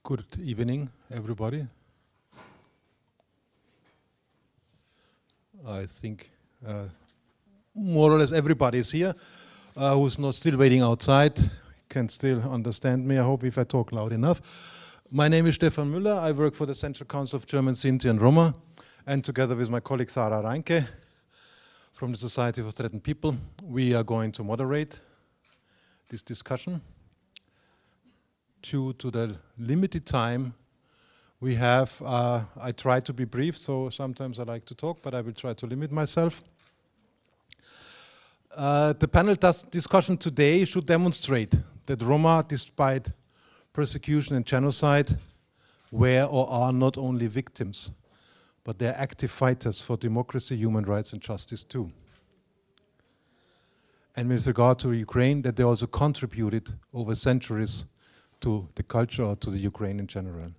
Good evening, everybody. I think more or less everybody is here who's not still waiting outside, can still understand me, I hope, if I talk loud enough. My name is Stefan Müller. I work for the Central Council of German, Sinti and Roma, and together with my colleague Sarah Reinke from the Society for Threatened People, we are going to moderate this discussion. Due to the limited time we have, I try to be brief, so sometimes I like to talk, but I will try to limit myself. The panel discussion today should demonstrate that Roma, despite persecution and genocide, were or are not only victims, but they're active fighters for democracy, human rights and justice too. And with regard to Ukraine, that they also contributed over centuries to the culture or to the Ukraine in general.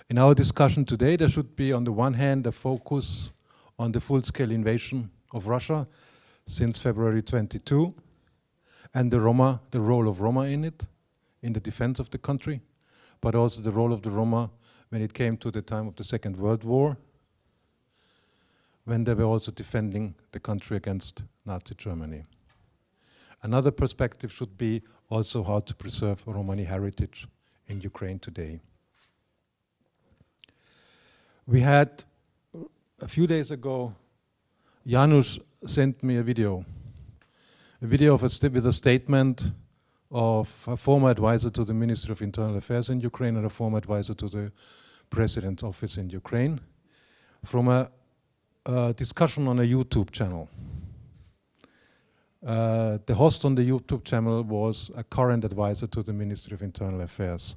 In our discussion today, there should be, on the one hand, a focus on the full-scale invasion of Russia since February 22, and the role of Roma in it, in the defense of the country, but also the role of the Roma when it came to the time of the Second World War, when they were also defending the country against Nazi Germany. Another perspective should be also how to preserve Romani heritage in Ukraine today. We had, a few days ago, Janusz sent me a video with a statement of a former advisor to the Ministry of Internal Affairs in Ukraine and a former advisor to the President's office in Ukraine, from a discussion on a YouTube channel. The host on the YouTube channel was a current advisor to the Ministry of Internal Affairs.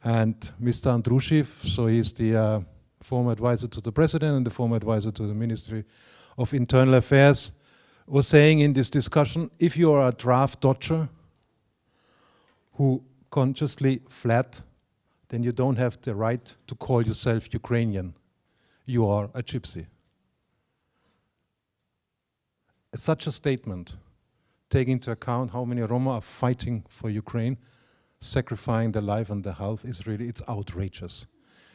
And Mr. Andrushev, so he's the former advisor to the President and the former advisor to the Ministry of Internal Affairs, was saying in this discussion, if you are a draft dodger who consciously fled, then you don't have the right to call yourself Ukrainian. You are a gypsy. Such a statement, taking into account how many Roma are fighting for Ukraine, sacrificing their life and their health, is really, it's outrageous.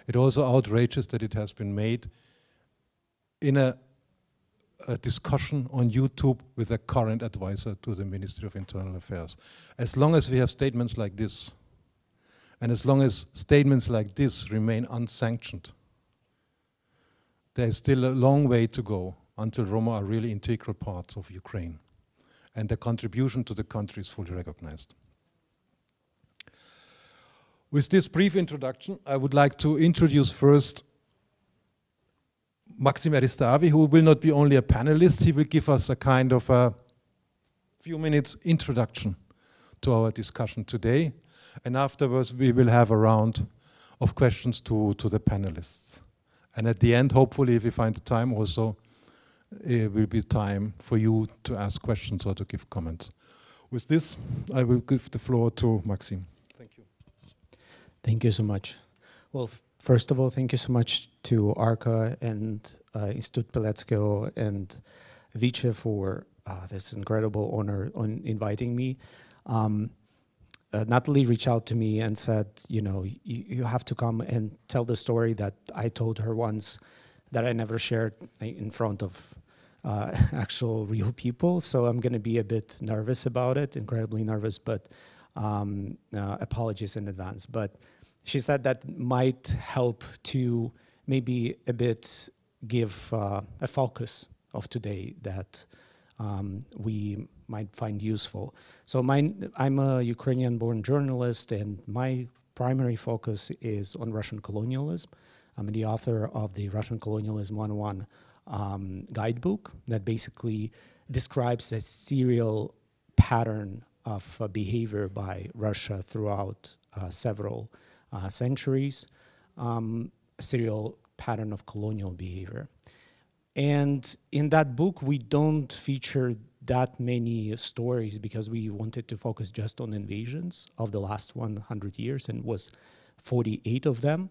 It's also outrageous that it has been made in a discussion on YouTube with a current advisor to the Ministry of Internal Affairs. As long as we have statements like this, and as long as statements like this remain unsanctioned, there is still a long way to go until Roma are really integral parts of Ukraine, and their contribution to the country is fully recognized. With this brief introduction, I would like to introduce first Maxim Eristavi, who will not be only a panelist, he will give us a kind of a few minutes introduction to our discussion today, and afterwards we will have a round of questions to the panelists. And at the end, hopefully, if we find the time also, it will be time for you to ask questions or to give comments. With this, I will give the floor to Maxim. Thank you. Thank you so much. Well, first of all, thank you so much to ARCA and Institut Pileckių and Vice for this incredible honor on inviting me. Natalie reached out to me and said, you know, you have to come and tell the story that I told her once that I never shared in front of actual real people. So I'm going to be a bit nervous about it, incredibly nervous, but apologies in advance. But she said that might help to maybe a bit give a focus of today that we might find useful. So I'm a Ukrainian-born journalist, and my primary focus is on Russian colonialism. I'm the author of the Russian Colonialism 101 guidebook that basically describes a serial pattern of behavior by Russia throughout several centuries, a serial pattern of colonial behavior. And in that book, we don't feature that many stories because we wanted to focus just on invasions of the last 100 years, and it was 48 of them.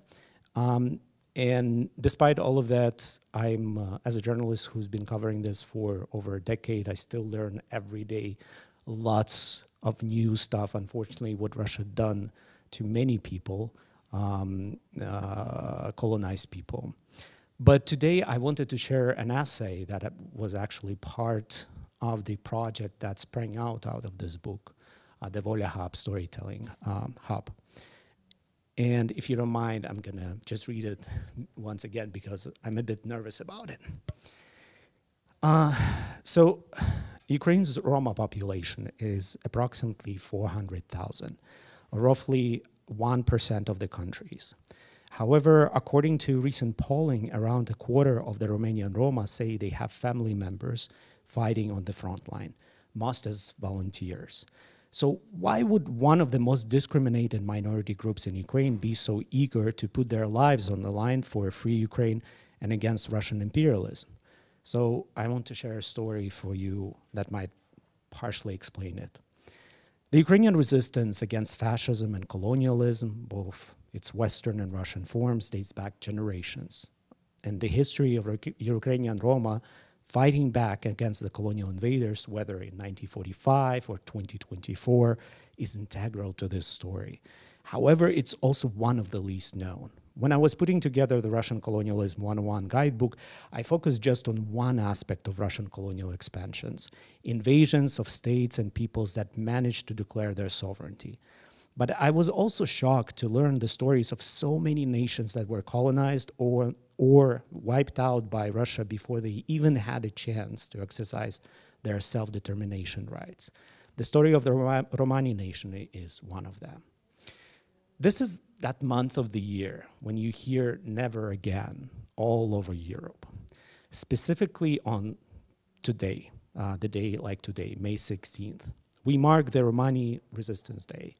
And despite all of that, I'm, as a journalist who's been covering this for over a decade, I still learn every day lots of new stuff, unfortunately, what Russia done to many people, colonized people. But today I wanted to share an essay that was actually part of the project that sprang out of this book, the Volia Hub Storytelling Hub. And if you don't mind, I'm gonna just read it once again because I'm a bit nervous about it. So Ukraine's Roma population is approximately 400,000, roughly 1% of the country's. However, according to recent polling, around a quarter of the Romanian Roma say they have family members fighting on the front line, most as volunteers. So why would one of the most discriminated minority groups in Ukraine be so eager to put their lives on the line for a free Ukraine and against Russian imperialism? So I want to share a story for you that might partially explain it. The Ukrainian resistance against fascism and colonialism, both its Western and Russian forms, dates back generations. And the history of Ukrainian Roma fighting back against the colonial invaders, whether in 1945 or 2024, is integral to this story. However, it's also one of the least known. When I was putting together the Russian Colonialism 101 guidebook, I focused just on one aspect of Russian colonial expansions, invasions of states and peoples that managed to declare their sovereignty. But I was also shocked to learn the stories of so many nations that were colonized or wiped out by Russia before they even had a chance to exercise their self-determination rights. The story of the Romani nation is one of them. This is that month of the year when you hear "never again" all over Europe. Specifically on today, the day like today, May 16th, we mark the Romani Resistance Day.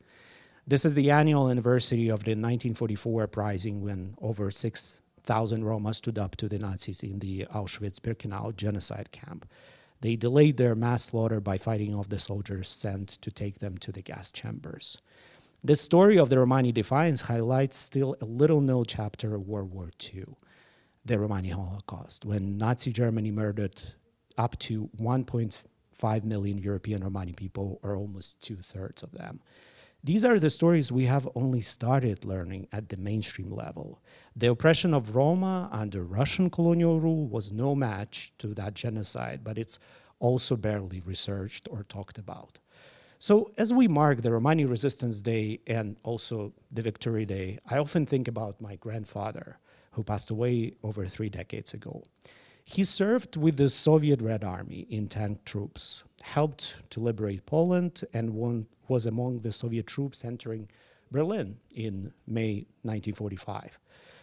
This is the annual anniversary of the 1944 uprising when over 6,000 Roma stood up to the Nazis in the Auschwitz-Birkenau genocide camp. They delayed their mass slaughter by fighting off the soldiers sent to take them to the gas chambers. The story of the Romani defiance highlights still a little-known chapter of World War II, the Romani Holocaust, when Nazi Germany murdered up to 1.5 million European Romani people, or almost 2/3 of them. These are the stories we have only started learning at the mainstream level. The oppression of Roma under Russian colonial rule was no match to that genocide, but it's also barely researched or talked about. So as we mark the Romani Resistance Day and also the Victory Day, I often think about my grandfather, who passed away over 3 decades ago. He served with the Soviet Red Army in tank troops, helped to liberate Poland, and was among the Soviet troops entering Berlin in May 1945.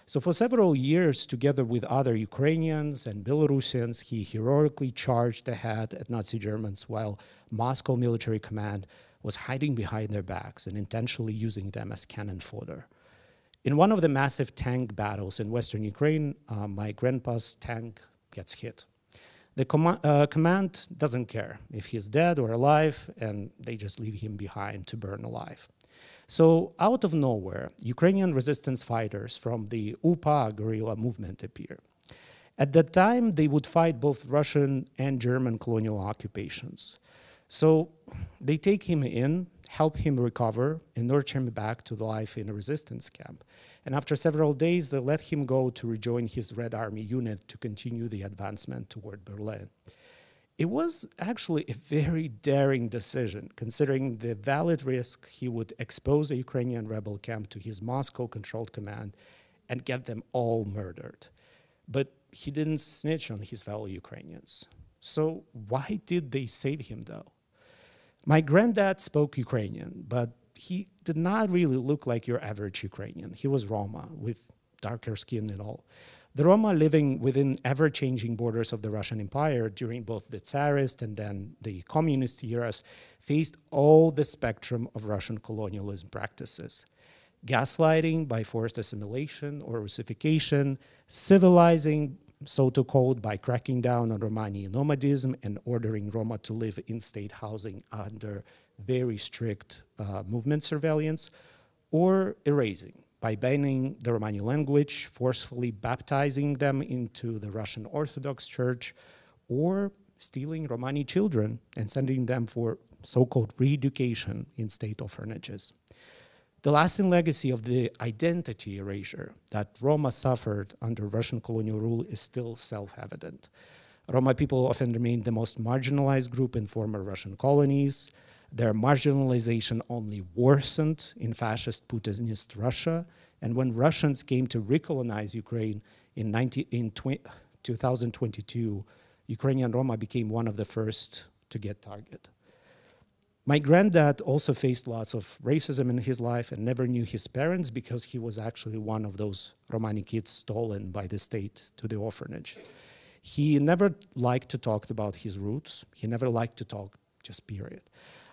So for several years, together with other Ukrainians and Belarusians, he heroically charged ahead at Nazi Germans while Moscow military command was hiding behind their backs and intentionally using them as cannon fodder. In one of the massive tank battles in Western Ukraine, my grandpa's tank gets hit. The command doesn't care if he's dead or alive, and they just leave him behind to burn alive. So out of nowhere, Ukrainian resistance fighters from the UPA guerrilla movement appear. At that time, they would fight both Russian and German colonial occupations. So they take him in, help him recover, and nurture him back to life in a resistance camp. And after several days, they let him go to rejoin his Red Army unit to continue the advancement toward Berlin. It was actually a very daring decision, considering the valid risk he would expose a Ukrainian rebel camp to his Moscow-controlled command and get them all murdered. But he didn't snitch on his fellow Ukrainians. So why did they save him, though? My granddad spoke Ukrainian, but he did not really look like your average Ukrainian. He was Roma, with darker skin and all. The Roma living within ever-changing borders of the Russian Empire during both the Tsarist and then the communist eras faced all the spectrum of Russian colonialism practices. Gaslighting by forced assimilation or Russification, civilizing, so-called, by cracking down on Romani nomadism and ordering Roma to live in state housing under very strict movement surveillance, or erasing by banning the Romani language, forcefully baptizing them into the Russian Orthodox Church, or stealing Romani children and sending them for so-called re-education in state orphanages. The lasting legacy of the identity erasure that Roma suffered under Russian colonial rule is still self-evident. Roma people often remain the most marginalized group in former Russian colonies. Their marginalization only worsened in fascist Putinist Russia. And when Russians came to recolonize Ukraine in 2022, Ukrainian Roma became one of the first to get targeted. My granddad also faced lots of racism in his life and never knew his parents because he was actually one of those Romani kids stolen by the state to the orphanage. He never liked to talk about his roots. He never liked to talk, just period.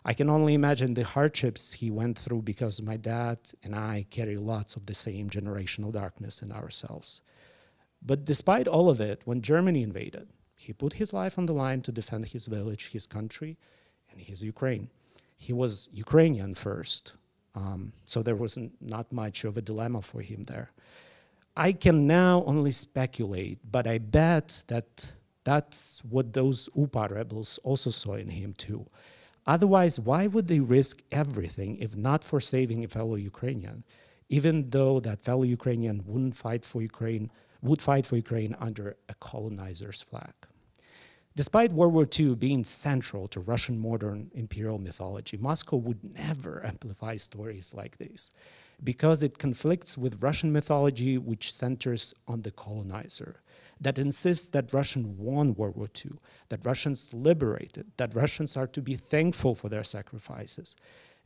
I can only imagine the hardships he went through because my dad and I carry lots of the same generational darkness in ourselves. But despite all of it, when Germany invaded, he put his life on the line to defend his village, his country, and his Ukraine. He was Ukrainian first, so there was not much of a dilemma for him there. I can now only speculate, but I bet that that's what those UPA rebels also saw in him too. Otherwise, why would they risk everything if not for saving a fellow Ukrainian, even though that fellow Ukrainian would fight for Ukraine under a colonizer's flag? Despite World War II being central to Russian modern imperial mythology, Moscow would never amplify stories like this because it conflicts with Russian mythology, which centers on the colonizer, that insists that Russians won World War II, that Russians liberated, that Russians are to be thankful for their sacrifices.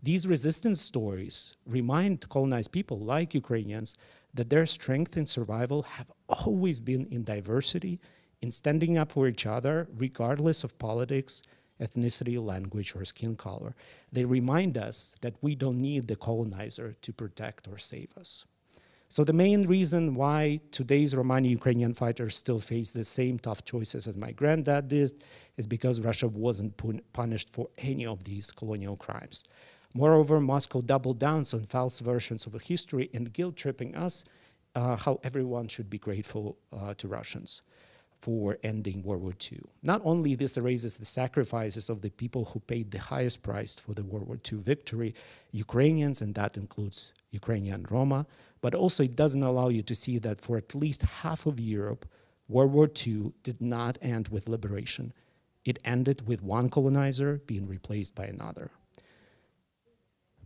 These resistance stories remind colonized people like Ukrainians that their strength and survival have always been in diversity, in standing up for each other, regardless of politics, ethnicity, language, or skin color. They remind us that we don't need the colonizer to protect or save us. So the main reason why today's Romani Ukrainian fighters still face the same tough choices as my granddad did is because Russia wasn't punished for any of these colonial crimes. Moreover, Moscow doubled down on false versions of history and guilt-tripping us how everyone should be grateful to Russians for ending World War II. Not only this erases the sacrifices of the people who paid the highest price for the World War II victory, Ukrainians, and that includes Ukrainian Roma, but also it doesn't allow you to see that for at least half of Europe, World War II did not end with liberation. It ended with one colonizer being replaced by another.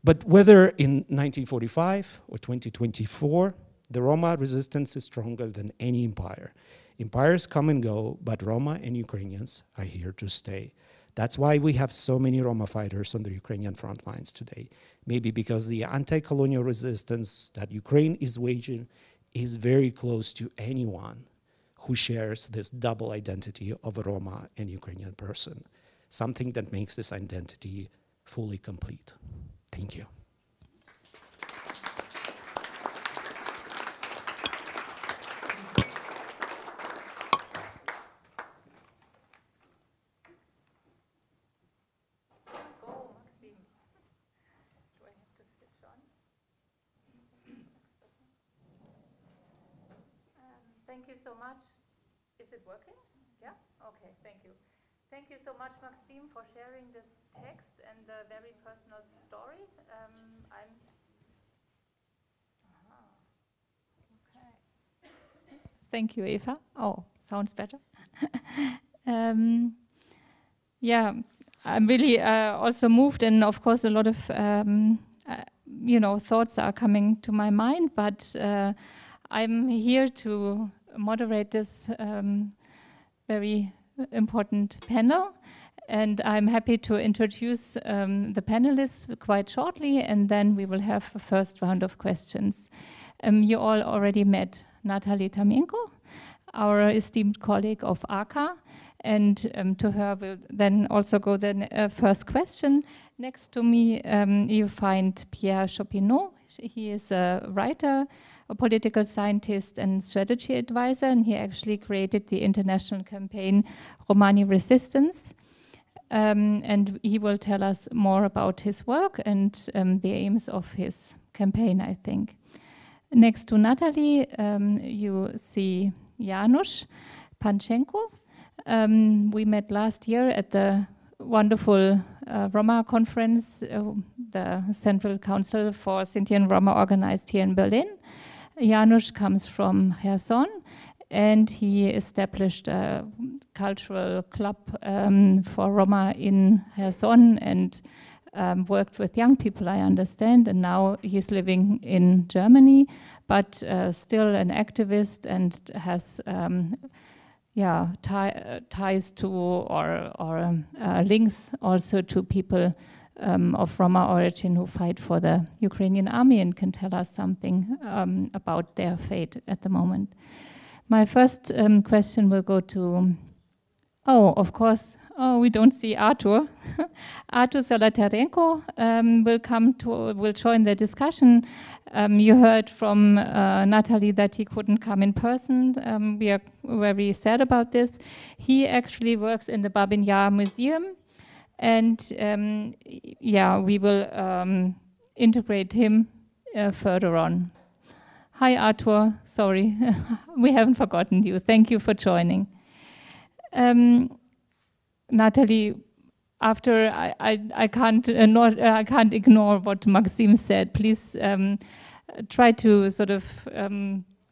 But whether in 1945 or 2024, the Roma resistance is stronger than any empire. Empires come and go, but Roma and Ukrainians are here to stay. That's why we have so many Roma fighters on the Ukrainian front lines today. Maybe because the anti-colonial resistance that Ukraine is waging is very close to anyone who shares this double identity of a Roma and Ukrainian person, something that makes this identity fully complete. Thank you. Thank you so much. Is it working? Yeah? Okay, thank you. Thank you so much, Maxime, for sharing this text and the very personal story. Okay. Thank you, Eva. Oh, sounds better. Yeah, I'm really also moved, and of course a lot of thoughts are coming to my mind, but I'm here to moderate this very important panel, and I'm happy to introduce the panelists quite shortly, and then we will have a first round of questions. You all already met Natalie Tamienko, our esteemed colleague of ACA, and to her will then also go the first question. Next to me, you find Pierre Chopineau. He is a writer, a political scientist and strategy advisor, and he actually created the international campaign Romani Resistance. And he will tell us more about his work and the aims of his campaign, I think. Next to Natalie, you see Janusz Panchenko. We met last year at the wonderful Roma conference, the Central Council for Sinti and Roma organized here in Berlin. Janusz comes from Kherson, and he established a cultural club for Roma in Kherson and worked with young people, I understand, and now he's living in Germany, but still an activist and has ties to or links also to people of Roma origin who fight for the Ukrainian army and can tell us something about their fate at the moment. My first question will go to, of course, we don't see Artur. Artur Zolotarenko will join the discussion. You heard from Natalie that he couldn't come in person. We are very sad about this. He actually works in the Babin Yar Museum, and we will integrate him further on. Hi, Artur. Sorry, we haven't forgotten you. Thank you for joining. Natalie, after I can't ignore what Maxime said. Please try to sort of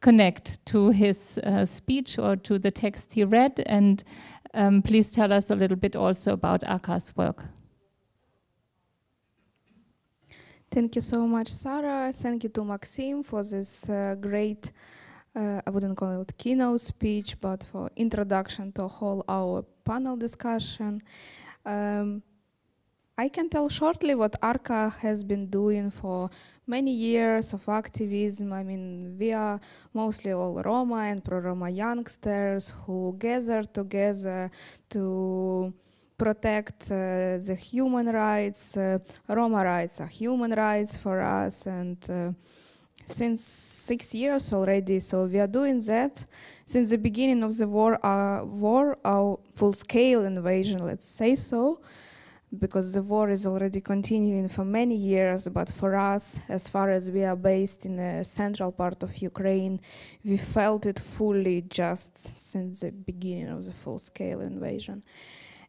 connect to his speech or to the text he read, and please tell us a little bit also about Aka's work. Thank you so much, Sarah. Thank you to Maxime for this great, I wouldn't call it keynote speech, but for introduction to whole our panel discussion. I can tell shortly what Arka has been doing for many years of activism. I mean, we are mostly all Roma and pro-Roma youngsters who gather together to protect the human rights. Roma rights are human rights for us, and since 6 years already, so we are doing that. Since the beginning of the war, our full-scale invasion, let's say so, because the war is already continuing for many years, but for us, as far as we are based in the central part of Ukraine, we felt it fully just since the beginning of the full-scale invasion.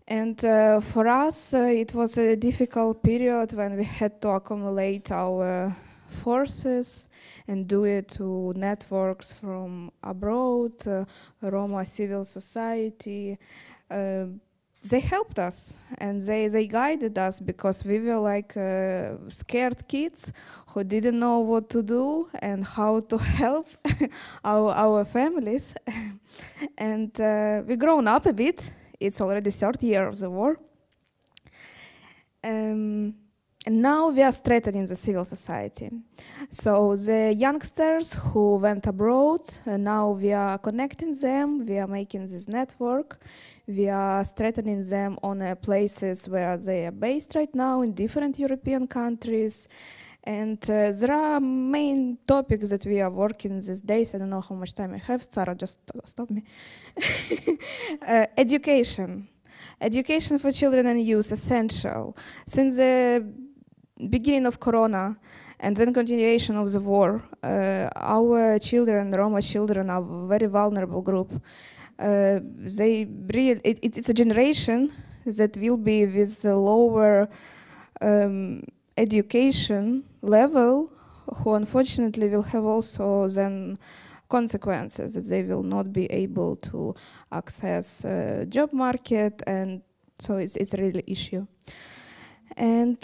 And for us, it was a difficult period when we had to accumulate our forces and do it to networks from abroad, Roma civil society. They helped us and they guided us, because we were like scared kids who didn't know what to do and how to help our families. And we grown up a bit. It's already 3rd year of the war. And now we are strengthening the civil society. So the youngsters who went abroad, now we are connecting them, we are making this network, we are strengthening them on places where they are based right now in different European countries. And there are main topics that we are working these days. I don't know how much time I have. Sarah, just stop me. Education. Education for children and youth, essential. Since the beginning of Corona and then continuation of the war, our children, Roma children, are a very vulnerable group. It's a generation that will be with a lower education level, who unfortunately will have also then consequences, that they will not be able to access job market, and so it's a real issue. And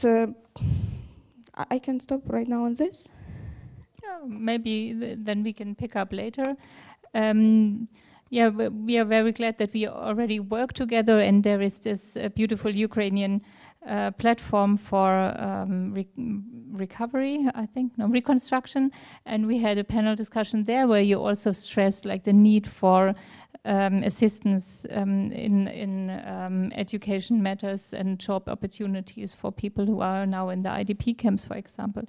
I can stop right now on this. Yeah, maybe then we can pick up later. We are very glad that we already work together, and there is this beautiful Ukrainian platform for recovery, I think, no, reconstruction, and we had a panel discussion there where you also stressed like the need for assistance in education matters and job opportunities for people who are now in the IDP camps, for example.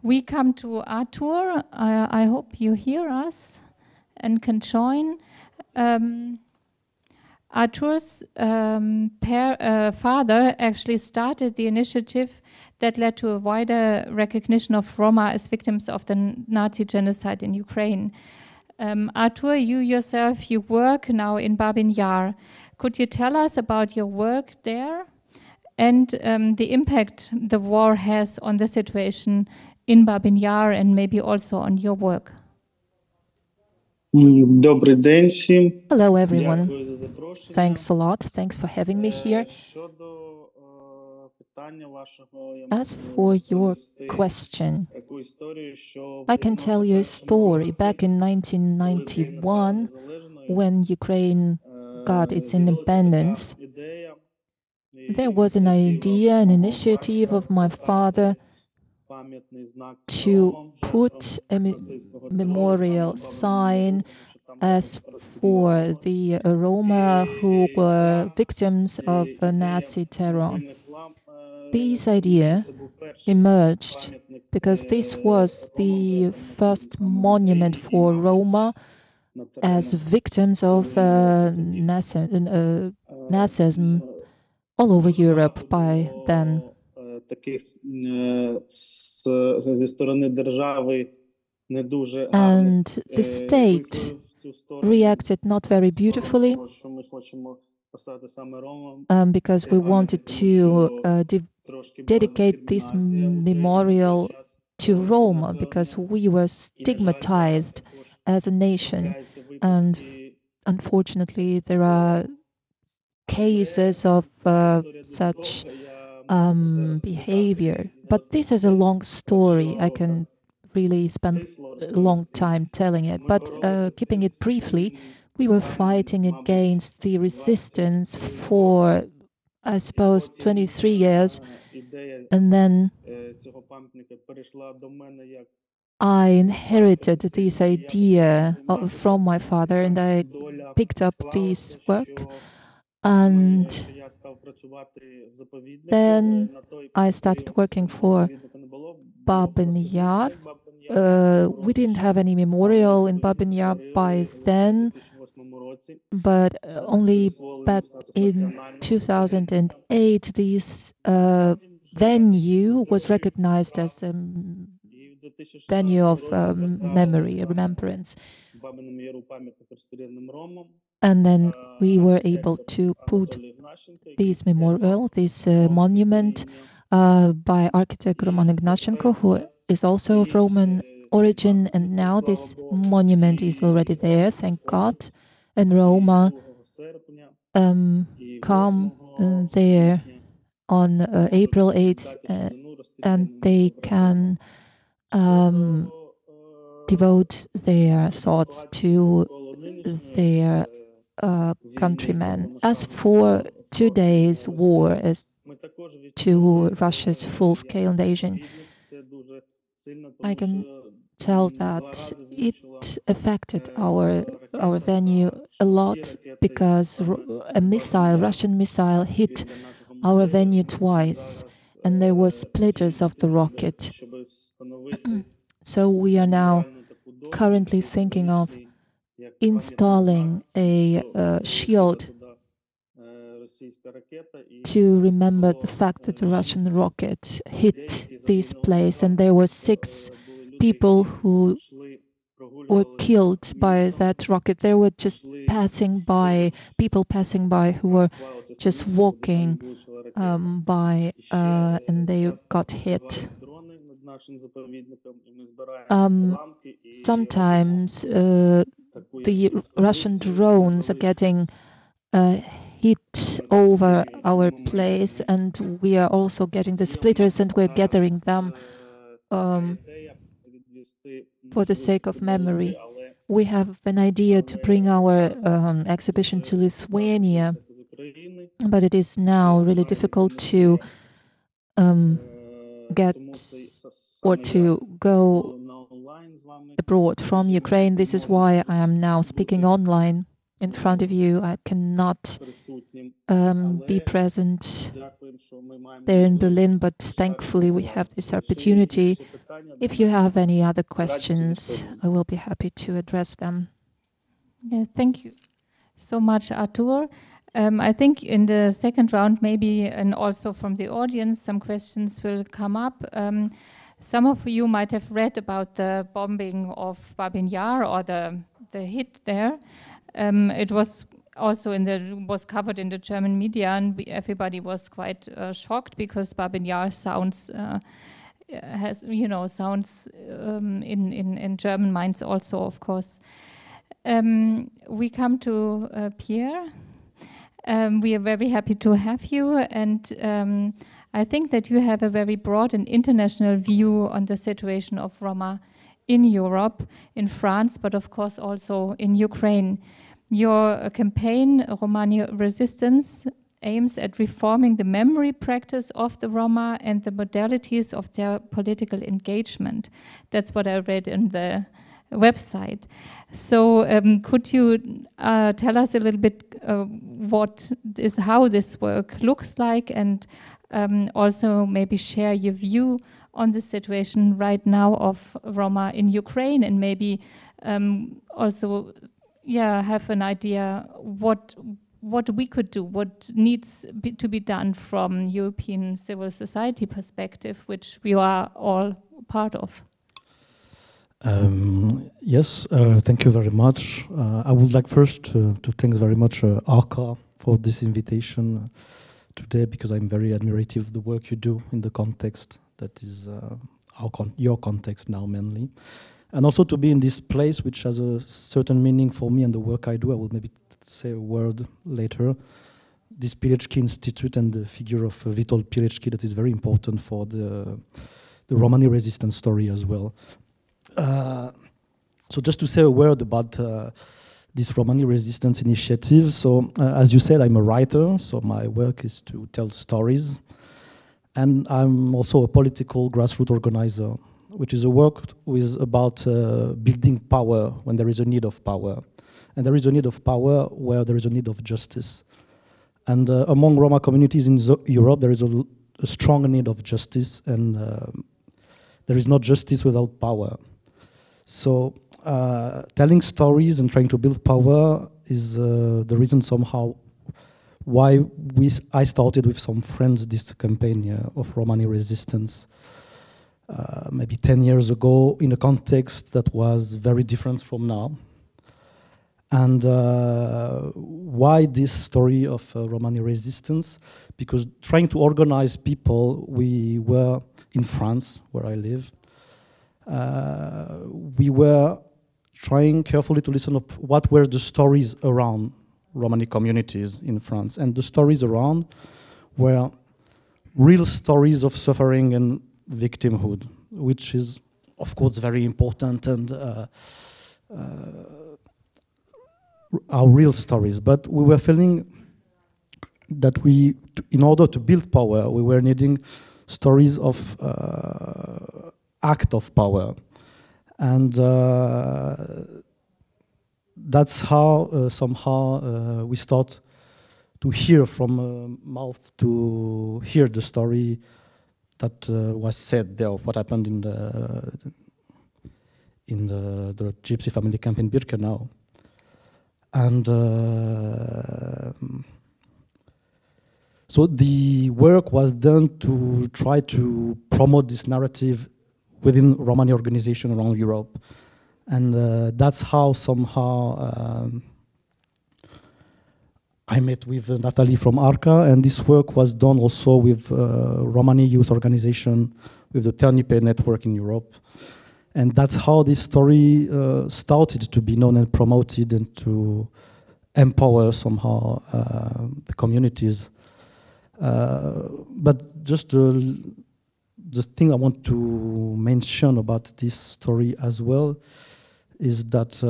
We come to Artur. I hope you hear us and can join. Artur's father actually started the initiative that led to a wider recognition of Roma as victims of the Nazi genocide in Ukraine. Arthur, you yourself, you work now in Babin Yar. Could you tell us about your work there and the impact the war has on the situation in Babin Yar and maybe also on your work? Добрий день всім. Hello, everyone. Дякую за запрошення. Thanks a lot. Thanks for having me here. Щодо питання вашого, я As можу for your розповісти question, таку історію, що в I can tell you a 91-му story. році, Back in коли Україна стала 1991, незалежною, when Ukraine got its з'явилася independence, така ідея, there was an idea, an initiative of my father пам'ятний знак to Ромам, put a нацистського memorial терору, sign тому що там as for the Roma who were victims of Nazi terror. This idea emerged because this was the first monument for Roma as victims of Nazism all over Europe by then. Таких зі сторони держави не дуже And the state reacted not very beautifully що ми хочемо поставити саме Ромам. because we wanted to dedicate this memorial to Roma because we were stigmatized as a nation. And unfortunately, there are cases of such behavior. But this is a long story. I can really spend a long time telling it. But keeping it briefly, we were fighting against the resistance for, I suppose, 23 years. And then I inherited this idea from my father, and I picked up this work. And then I started working for Babin Yar. We didn't have any memorial in Babin Yar by then, but only back in 2008, this venue was recognized as a venue of memory, remembrance. And then we were able to put this memorial, this monument by architect Roman Ignatchenko, who is also of Roman origin. And now this monument is already there, thank God. And Roma come there on April 8th, and they can devote their thoughts to their countrymen. As for today's war, as to Russia's full-scale invasion, I can tell that it affected our venue a lot because a Russian missile hit our venue twice, and there were splitters of the rocket. So we are now currently thinking of installing a shield to remember the fact that the Russian rocket hit this place, and there were 6 people who were killed by that rocket. They were just people passing by who were just walking by, and they got hit. Sometimes the Russian drones are getting hit over our place, and we are also getting the splitters, and we're gathering them for the sake of memory. We have an idea to bring our exhibition to Lithuania, but it is now really difficult to get or to go abroad from Ukraine. This is why I am now speaking online in front of you. I cannot be present there in Berlin, but thankfully we have this opportunity. If you have any other questions, I will be happy to address them. Yeah, thank you so much, Artur. I think in the second round, maybe, and also from the audience, some questions will come up. Some of you might have read about the bombing of Babin Yar or the hit there. It was also was covered in the German media, and everybody was quite shocked because Babin Yar sounds sounds in German minds also, of course. We come to Pierre. We are very happy to have you, and I think that you have a very broad and international view on the situation of Roma in Europe, in France, but of course also in Ukraine. Your campaign, Romani Resistance, aims at reforming the memory practice of the Roma and the modalities of their political engagement. That's what I read in the website. So could you tell us a little bit how this work looks like, and also maybe share your view on the situation right now of Roma in Ukraine, and maybe also have an idea what we could do, what needs to be done from European civil society perspective, which we are all part of. Yes, thank you very much. I would like first to thank very much Arka for this invitation today, because I'm very admirative of the work you do in the context that is your context now mainly. And also to be in this place which has a certain meaning for me and the work I do. I will maybe say a word later. This Pilecki Institute and the figure of Witold Pilecki, that is very important for the Romani resistance story as well. So just to say a word about this Romani resistance initiative. So as you said, I'm a writer, so my work is to tell stories. And I'm also a political grassroots organizer, which is a work about building power when there is a need of power. And there is a need of power where there is a need of justice. And among Roma communities in Europe, there is a strong need of justice, and there is not justice without power. So telling stories and trying to build power is the reason somehow why I started with some friends this campaign of Romani resistance maybe 10 years ago, in a context that was very different from now. And why this story of Romani resistance? Because trying to organize people, we were in France, where I live. We were trying carefully to listen up what were the stories around Romani communities in France. And the stories around were real stories of suffering and victimhood, which is, of course, very important, and our real stories. But we were feeling that in order to build power, we were needing stories of act of power. And that's how somehow we start to hear from mouth to hear the story that was said there of what happened in the Gypsy family camp in Birkenau. And so the work was done to try to promote this narrative within Romani organization around Europe. And that's how somehow I met with Natalie from Arka, and this work was done also with Romani youth organization, with the Ternipe network in Europe. And that's how this story started to be known and promoted, and to empower somehow the communities. But just the thing I want to mention about this story as well is that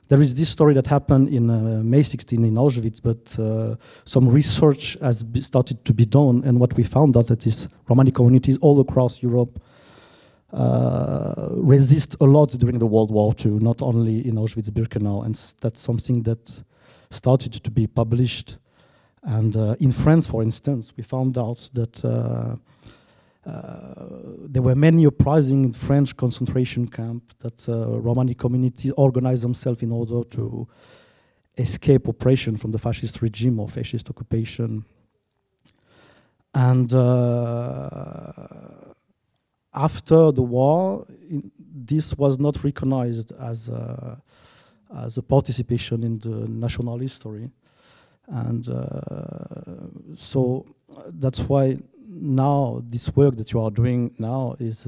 there is this story that happened in May 16 in Auschwitz, but some research has started to be done, and what we found out that is Romani communities all across Europe resist a lot during the World War II, not only in Auschwitz-Birkenau, and that's something that started to be published. And in France, for instance, we found out that there were many uprisings in French concentration camps, that Romani communities organized themselves in order to escape oppression from the fascist regime or fascist occupation. And after the war, this was not recognized as a participation in the national history. And so that's why now this work that you are doing now is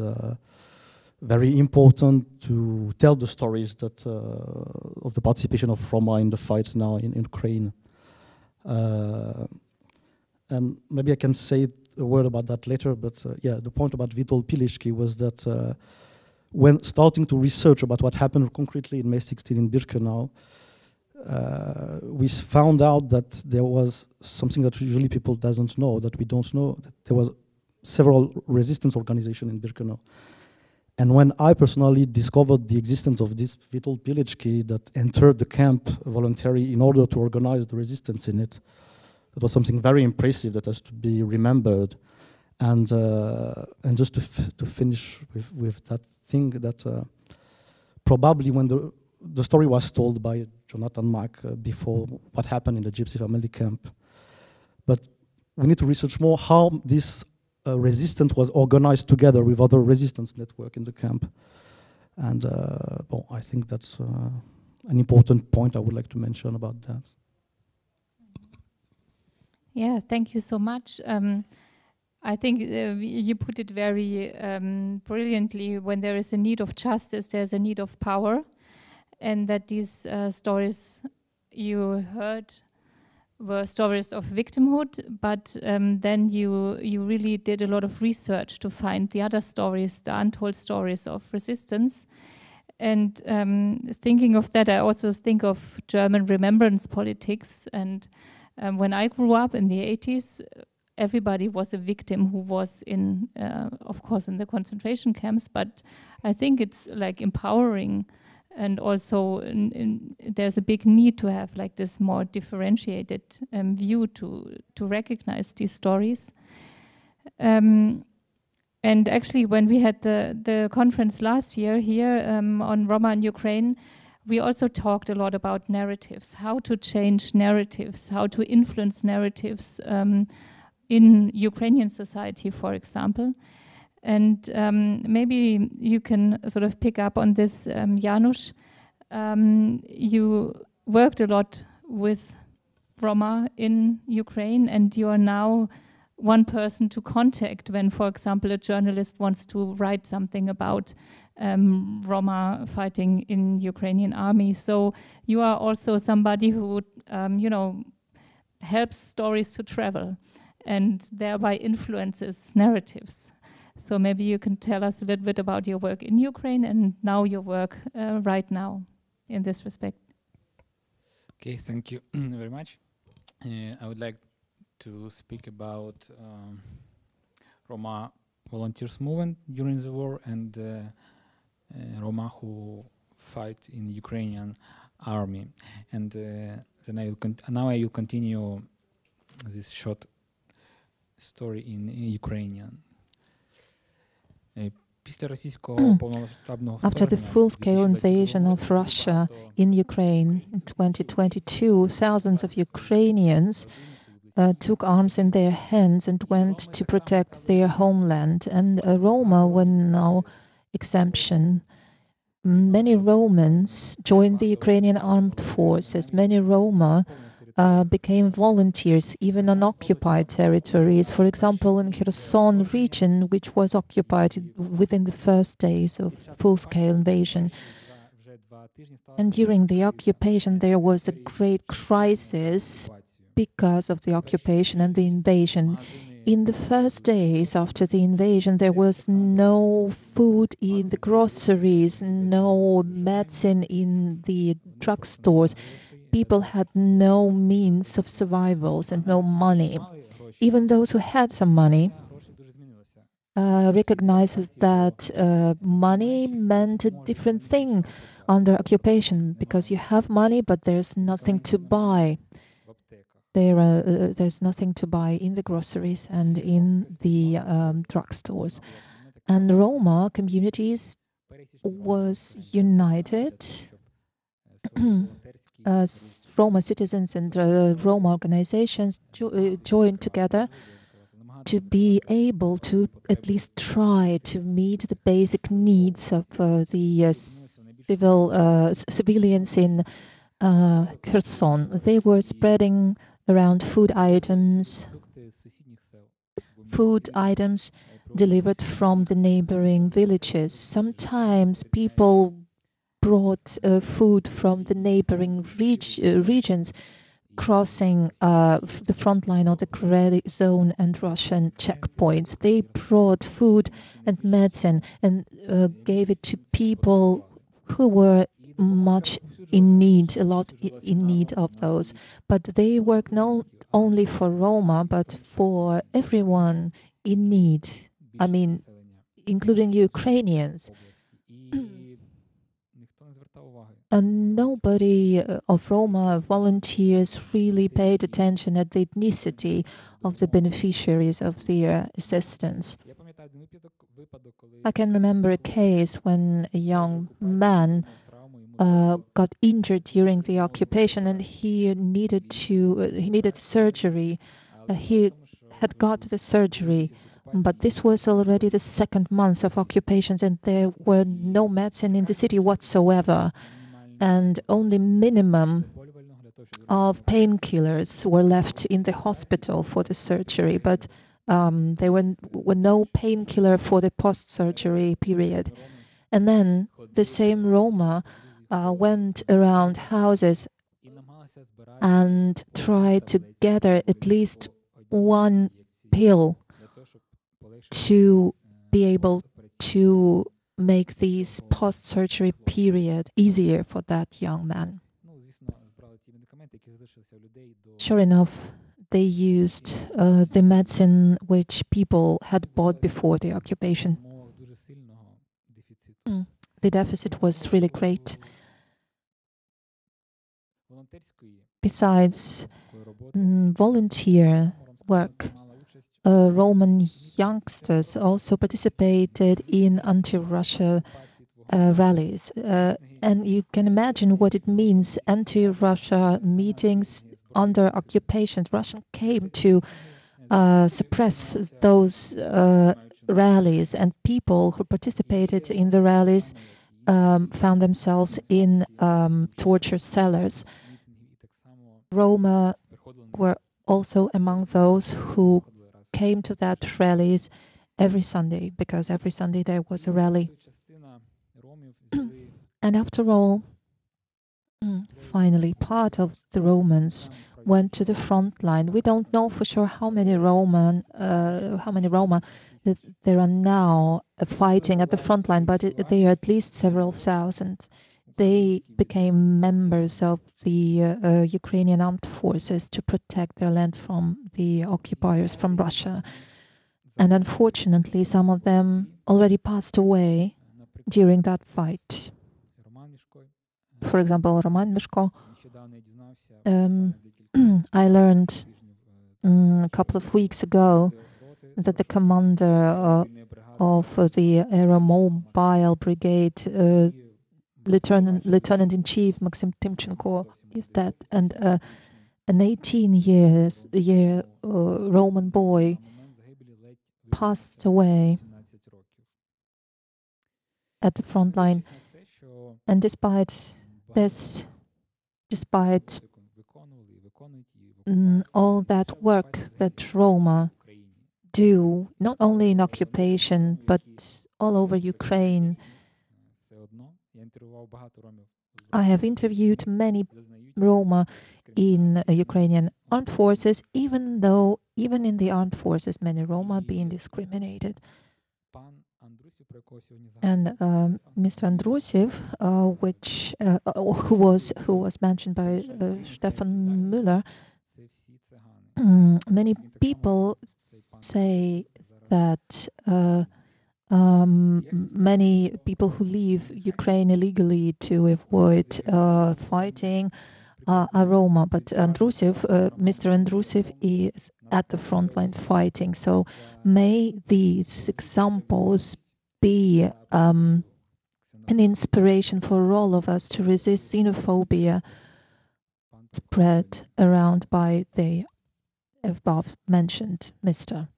very important to tell the stories that of the participation of Roma in the fight now in Ukraine. And maybe I can say a word about that later, but yeah, the point about Witold Pilecki was that when starting to research about what happened concretely in May 16 in Birkenau, we found out that there was something that usually people doesn't know, that we don't know, that there was several resistance organizations in Birkenau. And when I personally discovered the existence of this Witold Pilecki that entered the camp voluntarily in order to organize the resistance in it, that was something very impressive that has to be remembered. And just to finish with that thing, that probably when the story was told by Jonathan Mack before what happened in the Gypsy family camp, but we need to research more how this resistance was organized together with other resistance network in the camp. And well, I think that's an important point I would like to mention about that. Yeah, thank you so much. I think you put it very brilliantly. When there is a need of justice, there's a need of power, and that these stories you heard were stories of victimhood, but then you really did a lot of research to find the other stories, the untold stories of resistance. And thinking of that, I also think of German remembrance politics. And when I grew up in the 80s, everybody was a victim who was in, of course, in the concentration camps. But I think it's like empowering. And also there's a big need to have like this more differentiated view to recognize these stories. And actually when we had the conference last year here on Roma in Ukraine, we also talked a lot about narratives, how to change narratives, how to influence narratives in Ukrainian society, for example. And maybe you can sort of pick up on this, Janusz. You worked a lot with Roma in Ukraine, and you are now one person to contact when, for example, a journalist wants to write something about Roma fighting in Ukrainian army. So you are also somebody who, you know, helps stories to travel and thereby influences narratives. So maybe you can tell us a little bit about your work in Ukraine and now your work right now in this respect. Okay, thank you very much. I would like to speak about Roma volunteers movement during the war and Roma who fight in Ukrainian army. And then I will continue this short story in Ukrainian. After the full-scale invasion of Russia in Ukraine in 2022, thousands of Ukrainians took arms in their hands and went to protect their homeland. And Roma were no exemption. Many Romans joined the Ukrainian armed forces. Many Roma became volunteers, even on occupied territories. For example, in Kherson region, which was occupied within the first days of full-scale invasion. And during the occupation, there was a great crisis because of the occupation and the invasion. In the first days after the invasion, there was no food in the groceries, no medicine in the drugstores. People had no means of survival and no money. Even those who had some money recognizes that money meant a different thing under occupation, because you have money, but there's nothing to buy. There's nothing to buy in the groceries and in the drugstores. And Roma communities was united. Roma citizens and Roma organizations joined together to be able to at least try to meet the basic needs of the civilians in Kherson. They were spreading around food items delivered from the neighboring villages. Sometimes people brought food from the neighboring regions, crossing the front line of the gray zone and Russian checkpoints. They brought food and medicine and gave it to people who were much in need, a lot in need of those. But they work not only for Roma, but for everyone in need. I mean, including Ukrainians. And nobody of Roma volunteers really paid attention at the ethnicity of the beneficiaries of their assistance. I can remember a case when a young man got injured during the occupation, and he needed surgery. He had got the surgery, but this was already the second month of occupations, and there were no medicine in the city whatsoever, and only minimum of painkillers were left in the hospital for the surgery, but there were no painkiller for the post-surgery period. And then the same Roma went around houses and tried to gather at least one pill to be able to make this post-surgery period easier for that young man. Sure enough, they used the medicine which people had bought before the occupation. The deficit was really great. Besides volunteer work, Roman youngsters also participated in anti-Russia rallies. And you can imagine what it means, anti-Russia meetings under occupation. Russia came to suppress those rallies, and people who participated in the rallies found themselves in torture cellars. Roma were also among those who came to that rallies every Sunday, because every Sunday there was a rally. And after all, finally, part of the Romans went to the front line. We don't know for sure how many Roma there are now fighting at the front line, but they are at least several thousand. They became members of the Ukrainian armed forces to protect their land from the occupiers, from Russia. And unfortunately, some of them already passed away during that fight. For example, Roman Mishko. I learned a couple of weeks ago that the commander of the Aeromobile Brigade, Lieutenant-in-Chief Maxim Timchenko, is dead, and an 18-year Roman boy passed away at the front line. And despite this, despite all that work that Roma do, not only in occupation, but all over Ukraine, I have interviewed many Roma in Ukrainian armed forces, even though even in the armed forces many Roma are being discriminated. And Mr. Andrushev, who was mentioned by Stefan Müller, many people say that many people who leave Ukraine illegally to avoid fighting are Roma, but Mr. Andrushev is at the front line fighting. So may these examples be an inspiration for all of us to resist xenophobia spread around by the above mentioned Mr.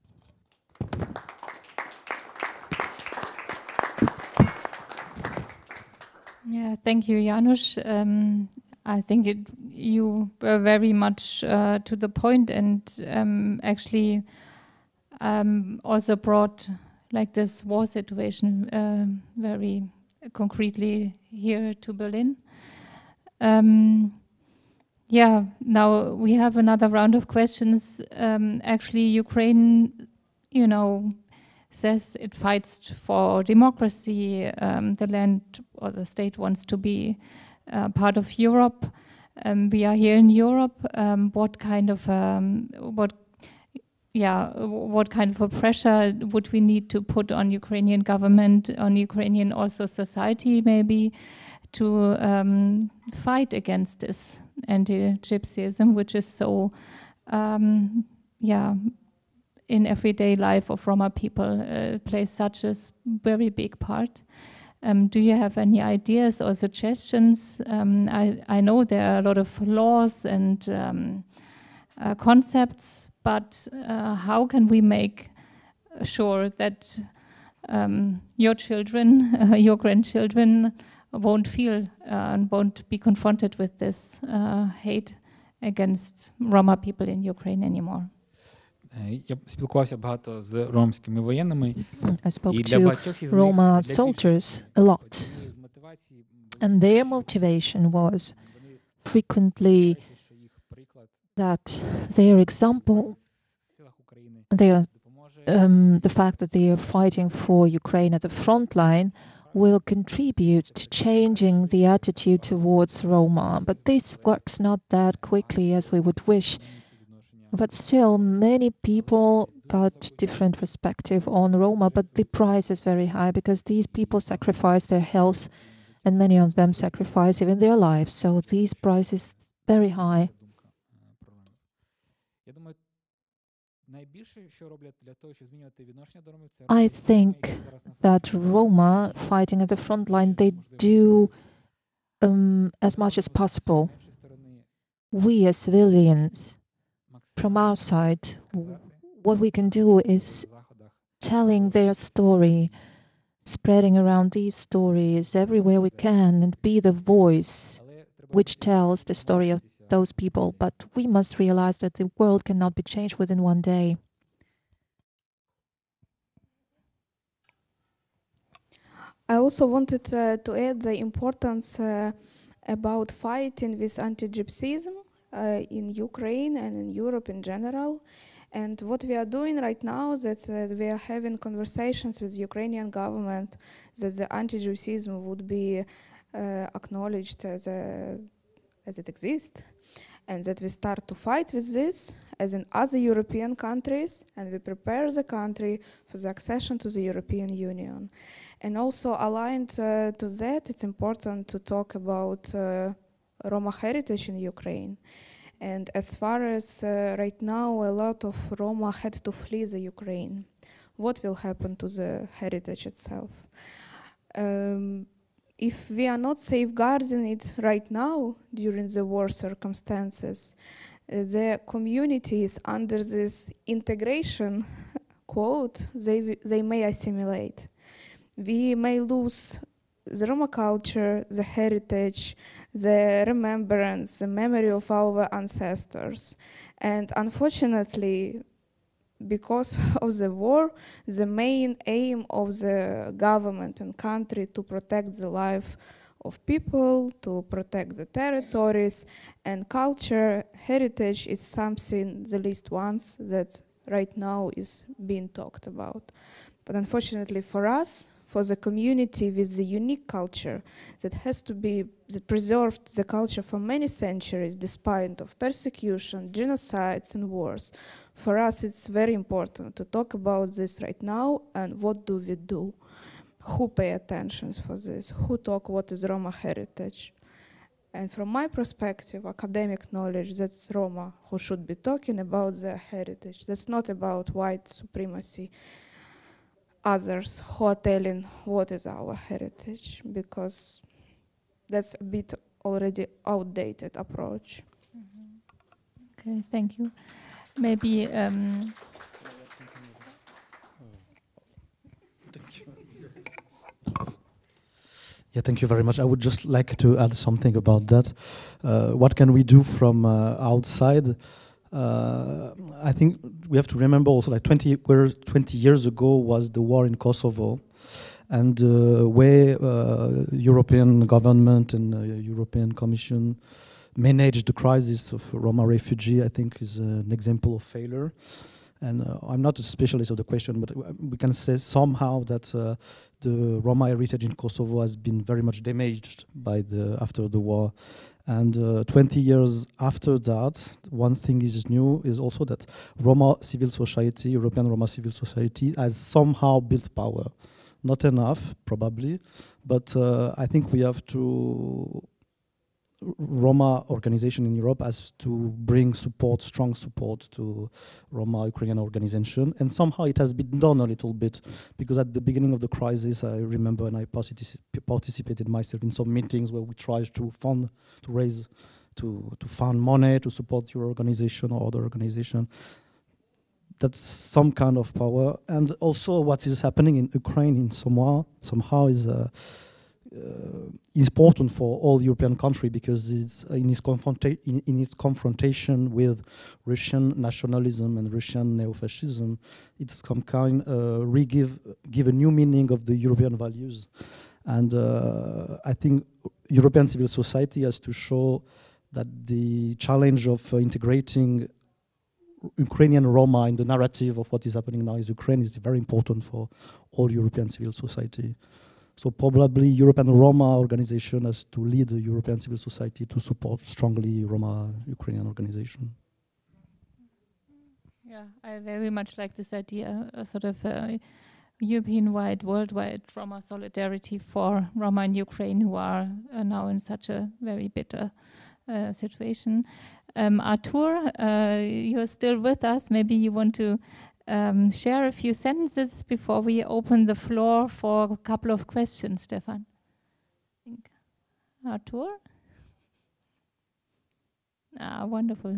Yeah, thank you, Janusz. I think you were very much to the point, and actually also brought like this war situation very concretely here to Berlin. Yeah, now we have another round of questions. Actually, Ukraine, you know, says it fights for democracy. The land or the state wants to be part of Europe. We are here in Europe. What kind of a pressure would we need to put on Ukrainian government, on Ukrainian also society maybe, to fight against this anti-Gypsyism, which is so, in everyday life of Roma people, plays such a very big part. Do you have any ideas or suggestions? I know there are a lot of laws and concepts, but how can we make sure that your children, your grandchildren won't feel and won't be confronted with this hate against Roma people in Ukraine anymore? Я спілкувався багато з ромськими воєнними. I spoke to Roma soldiers a lot, and their motivation was frequently that their example, the fact that they are fighting for Ukraine at the front line will contribute to changing the attitude towards Roma. But this works not that quickly as we would wish. But still, many people got different perspective on Roma, but the price is very high because these people sacrifice their health, and many of them sacrifice even their lives. So these prices very high. I think that Roma fighting at the front line, they do as much as possible. We as civilians, from our side, what we can do is telling their story, spreading around these stories everywhere we can, and be the voice which tells the story of those people. But we must realize that the world cannot be changed within one day. I also wanted to add the importance about fighting with anti-Gypsyism in Ukraine and in Europe in general. And what we are doing right now is that we are having conversations with the Ukrainian government that the anti-Gypsyism would be acknowledged as it exists, and that we start to fight with this as in other European countries, and we prepare the country for the accession to the European Union. And also aligned to that, it's important to talk about Roma heritage in Ukraine. And as far as right now, a lot of Roma had to flee the Ukraine. What will happen to the heritage itself? If we are not safeguarding it right now during the war circumstances, the communities under this integration quote, they may assimilate. We may lose the Roma culture, the heritage, the remembrance, the memory of our ancestors. And unfortunately, because of the war, the main aim of the government and country to protect the life of people, to protect the territories, and culture, heritage is something, the least ones, that right now is being talked about. But unfortunately for us, for the community with the unique culture that has to be, that preserved the culture for many centuries despite of persecution, genocides and wars. For us it's very important to talk about this right now, and what do we do? Who pay attention for this? Who talk what is Roma heritage? And from my perspective, academic knowledge, that's Roma who should be talking about their heritage. That's not about white supremacy. Others who are telling what is our heritage, because that's a bit already outdated approach. Okay, thank you. Maybe Yeah, thank you very much. I would just like to add something about that. What can we do from outside? I think we have to remember also, like 20 years ago was the war in Kosovo, and the way European government and European Commission managed the crisis of Roma refugee, I think, is an example of failure. And I'm not a specialist of the question, but we can say somehow that the Roma heritage in Kosovo has been very much damaged by after the war. And 20 years after that, one thing is new is also that Roma civil society, European Roma civil society, has somehow built power. Not enough, probably, but I think we have to Roma organization in Europe has to bring support, strong support to Roma Ukrainian organization. And somehow it has been done a little bit, because at the beginning of the crisis, I remember, and I participated myself in some meetings where we tried to fund money to support your organization or other organization. That's some kind of power. And also what is happening in Ukraine in somehow is important for all European countries, because it's in its confrontation with Russian nationalism and Russian neo-fascism. It's some kind give a new meaning of the European values, and I think European civil society has to show that the challenge of integrating Ukrainian Roma in the narrative of what is happening now in Ukraine is very important for all European civil society. So probably European Roma organization has to lead the European civil society to support strongly Roma Ukrainian organization. Yeah, I very much like this idea, a sort of European-wide, worldwide Roma solidarity for Roma in Ukraine, who are now in such a very bitter situation. Artur, you're still with us. Maybe you want to share a few sentences before we open the floor for a couple of questions, Stefan. Artur? Ah, wonderful.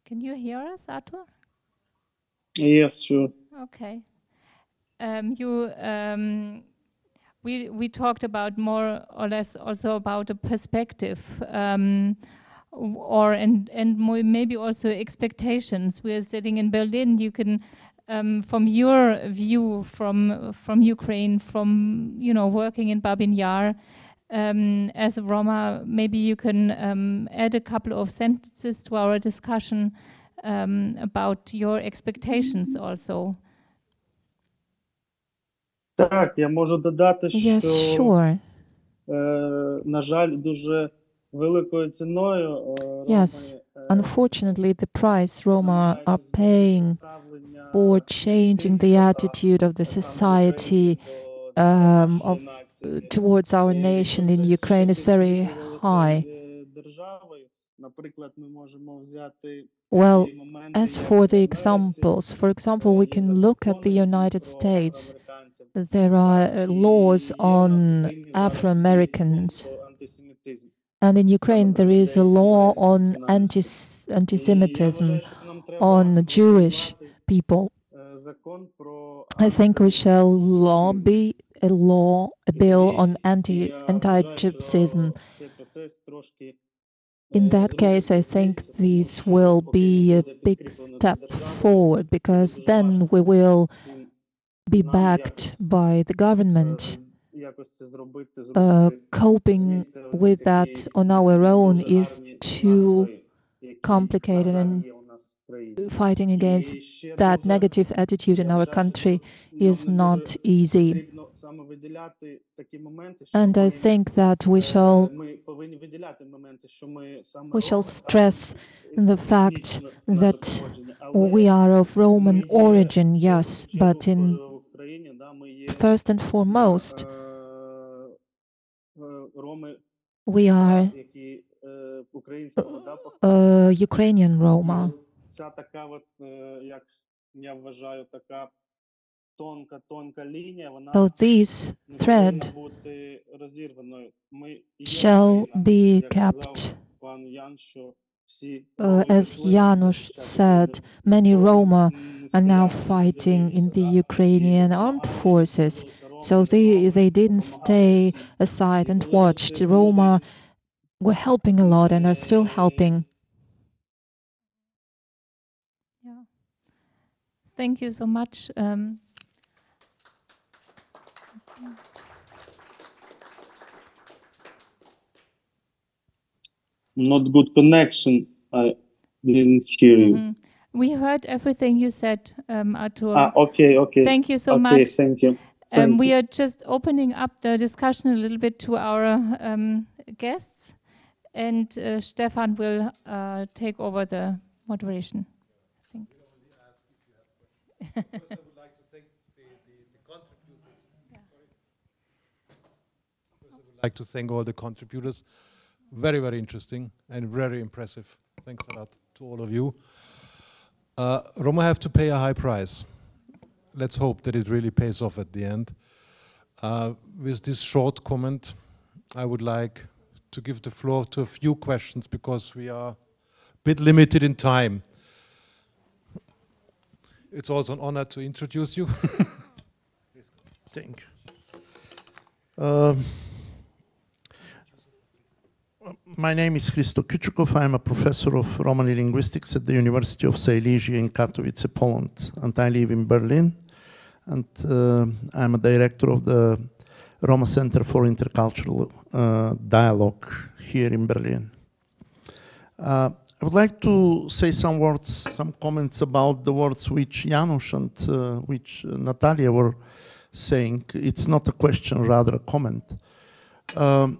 Can you hear us, Artur? Yes, sure. Okay. We talked about more or less also about a perspective, maybe also expectations. We are sitting in Berlin. You can, from your view, from Ukraine, from working in Babin Yar, as a Roma, maybe you can add a couple of sentences to our discussion about your expectations also. Так, я можу додати, Yes, що, sure. на жаль, дуже великою ціною Yes, unfortunately, the price Roma are paying for changing the attitude of the society towards our nation in Ukraine is very high. Well, as for the examples, for example, we can look at the United States. There are laws on Afro-Americans. And in Ukraine, there is a law on anti-Semitism, on Jewish people. I think we shall lobby a bill on anti-Gypsyism. In that case, I think this will be a big step forward, because then we will be backed by the government. Coping with that on our own is too complicated, and fighting against that negative attitude in our country is not easy. And I think that we shall stress the fact that we are of Roman origin, yes, but first and foremost, we are Ukrainian Roma. So this thread shall be kept. As Janusz said, many Roma are now fighting in the Ukrainian armed forces. So they didn't stay aside and watched. Roma were helping a lot and are still helping. Yeah. Thank you so much. Not good connection. I didn't hear you. We heard everything you said, Artur. Okay. Thank you so much. Okay, thank you. We are just opening up the discussion a little bit to our guests, and Stefan will take over the moderation. Thank you. First, I would like to thank the contributors. First, I would like to thank all the contributors. Very, very interesting and very impressive. Thanks a lot to all of you. Roma have to pay a high price. Let's hope that it really pays off at the end. With this short comment, I would like to give the floor to a few questions because we are a bit limited in time. It's also an honor to introduce you. Thank you. My name is Hristo Kychukov. I'm a professor of Romani linguistics at the University of Silesia in Katowice, Poland, and I live in Berlin. And I'm a director of the Roma Center for Intercultural Dialogue here in Berlin. I would like to say some words, some comments about the words which Janusz and which Natalia were saying. It's not a question, rather a comment.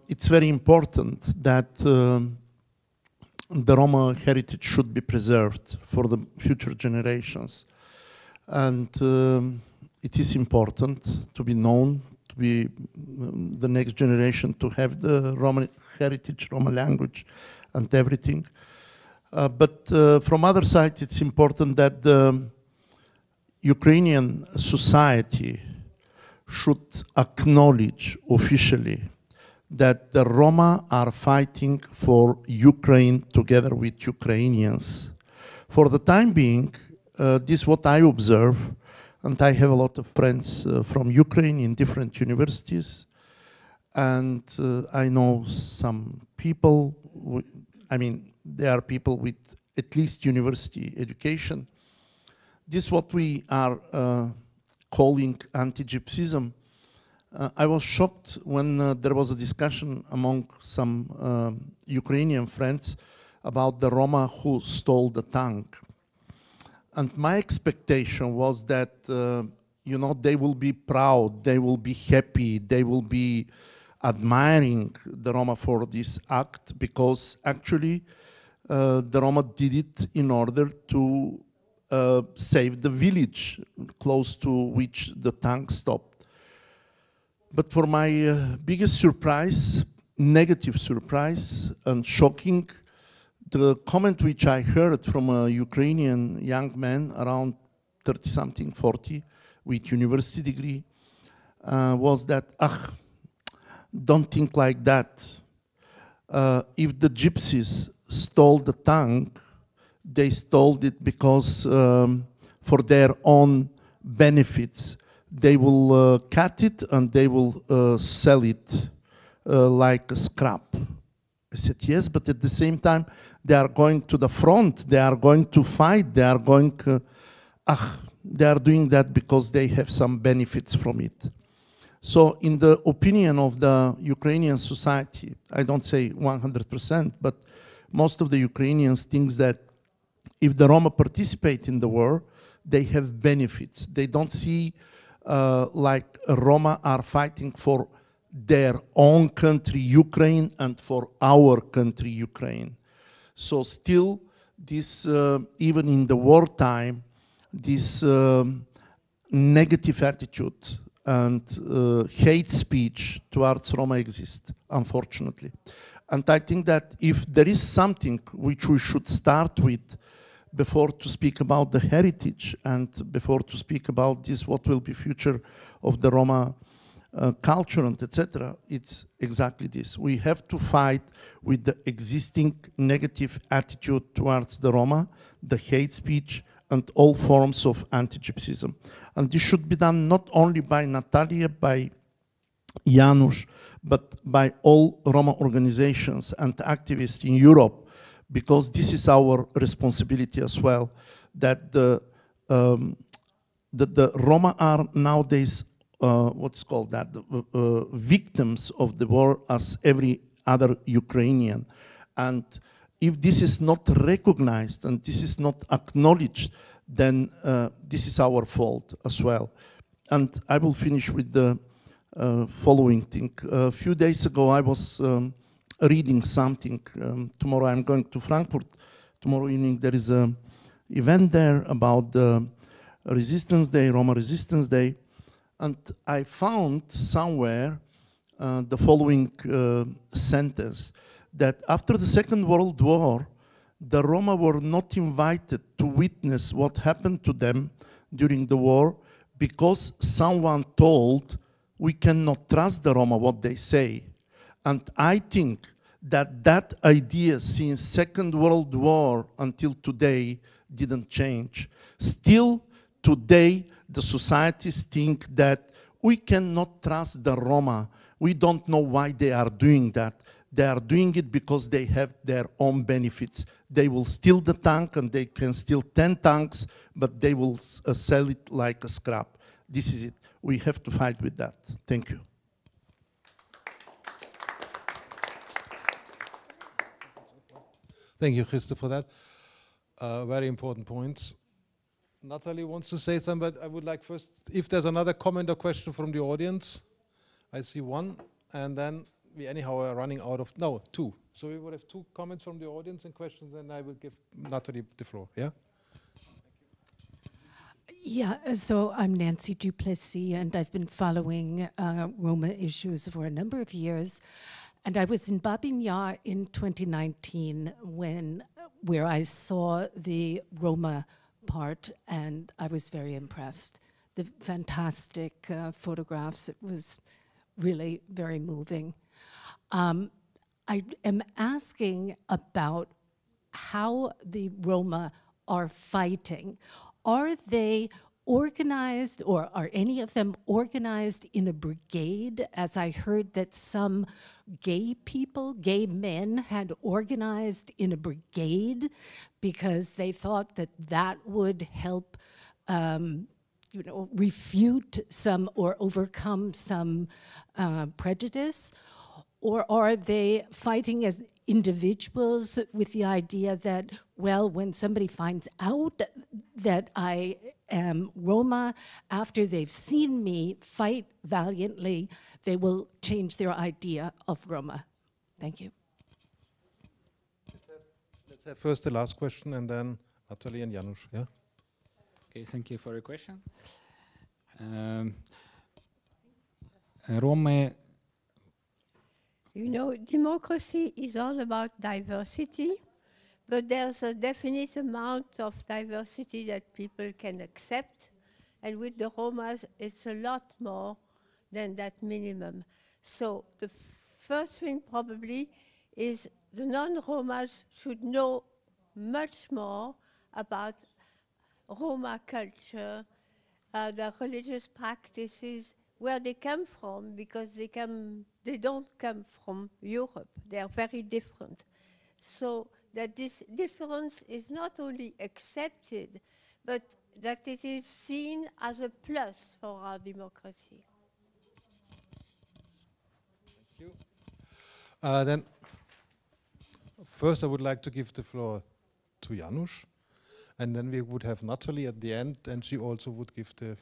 It's very important that the Roma heritage should be preserved for the future generations. And it is important to be known, to be the next generation to have the Roma heritage, Roma language and everything. But from other side, it's important that the Ukrainian society should acknowledge officially that the Roma are fighting for Ukraine together with Ukrainians. For the time being, this is what I observe, and I have a lot of friends from Ukraine in different universities, and I know some people, they are people with at least university education. This is what we are calling anti-Gypsyism. I was shocked when there was a discussion among some Ukrainian friends about the Roma who stole the tank. And my expectation was that, they will be proud, they will be happy, they will be admiring the Roma for this act, because actually the Roma did it in order to save the village close to which the tank stopped. But for my biggest surprise, negative surprise and shocking, the comment which I heard from a Ukrainian young man around 30-something, 40, with university degree, was that, don't think like that. If the gypsies stole the tank, they stole it because for their own benefits. They will cut it and they will sell it like a scrap. I said, yes, but at the same time, they are going to the front, they are going to fight, they are going, they are doing that because they have some benefits from it. So in the opinion of the Ukrainian society, I don't say 100%, but most of the Ukrainians think that if the Roma participate in the war, they have benefits. They don't see like Roma are fighting for their own country, Ukraine, and for our country, Ukraine. So still, this, even in the wartime, this negative attitude and hate speech towards Roma exist, unfortunately. And I think that if there is something which we should start with, before to speak about the heritage and before to speak about this, what will be future of the Roma culture and etc. It's exactly this. We have to fight with the existing negative attitude towards the Roma, the hate speech, and all forms of anti-Gypsyism. And this should be done not only by Natalia, by Janusz, but by all Roma organizations and activists in Europe, because this is our responsibility as well, that the Roma are nowadays, what's called that, victims of the war as every other Ukrainian. And if this is not recognized and this is not acknowledged, then this is our fault as well. And I will finish with the following thing. A few days ago, I was reading something. Tomorrow I'm going to Frankfurt. Tomorrow evening there is an event there about the Resistance Day, Roma Resistance Day. And I found somewhere the following sentence, that after the Second World War, the Roma were not invited to witness what happened to them during the war because someone told, we cannot trust the Roma what they say. And I think that that idea since Second World War until today didn't change. Still today, the societies think that we cannot trust the Roma. We don't know why they are doing that. They are doing it because they have their own benefits. They will steal the tank and they can steal 10 tanks, but they will sell it like a scrap. This is it. We have to fight with that. Thank you. Thank you, Christo, for that. Very important points. Natalie wants to say something, but I would like first, if there's another comment or question from the audience. I see one, and then we anyhow are running out of, no, two. So we would have two comments from the audience and questions, and I will give Natalie the floor, yeah? Yeah, so I'm Nancy Duplessis, and I've been following Roma issues for a number of years. And I was in Babin Yar in 2019 where I saw the Roma part, and I was very impressed. The fantastic photographs, it was really very moving. I am asking about how the Roma are fighting. Are they organized, or are any of them organized in a brigade? As I heard that some gay people, gay men, had organized in a brigade because they thought that that would help refute some or overcome some prejudice? Or are they fighting as individuals with the idea that, well, when somebody finds out that I am Roma, after they've seen me fight valiantly, they will change their idea of Roma? Thank you. Let's have first the last question, and then Natalie and Janusz, yeah? Okay, thank you for your question. Roma. You know, democracy is all about diversity, but there's a definite amount of diversity that people can accept, and with the Romas, it's a lot more than that minimum. So the first thing probably is the non-Romas should know much more about Roma culture, the religious practices, where they come from, because they don't come from Europe. They are very different. So that this difference is not only accepted, but that it is seen as a plus for our democracy. Thank you. Then, first I would like to give the floor to Janusz, and then we would have Natalie at the end, and she also would give the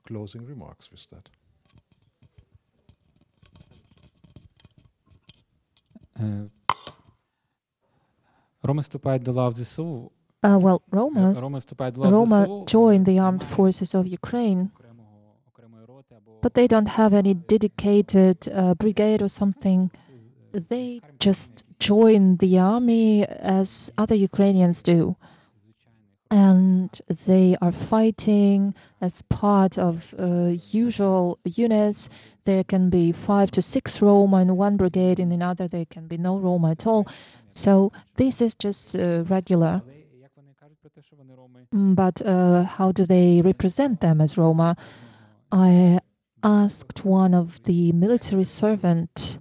closing remarks with that. Roma вступають до лав ЗСУ. Well, Roma join the armed forces of Ukraine, but they don't have any dedicated brigade or something. They just join the army as other Ukrainians do. and they are fighting as part of usual units. There can be 5 to 6 Roma in one brigade, in another there can be no Roma at all. So this is just regular. But how do they represent them as Roma? I asked one of the military servant,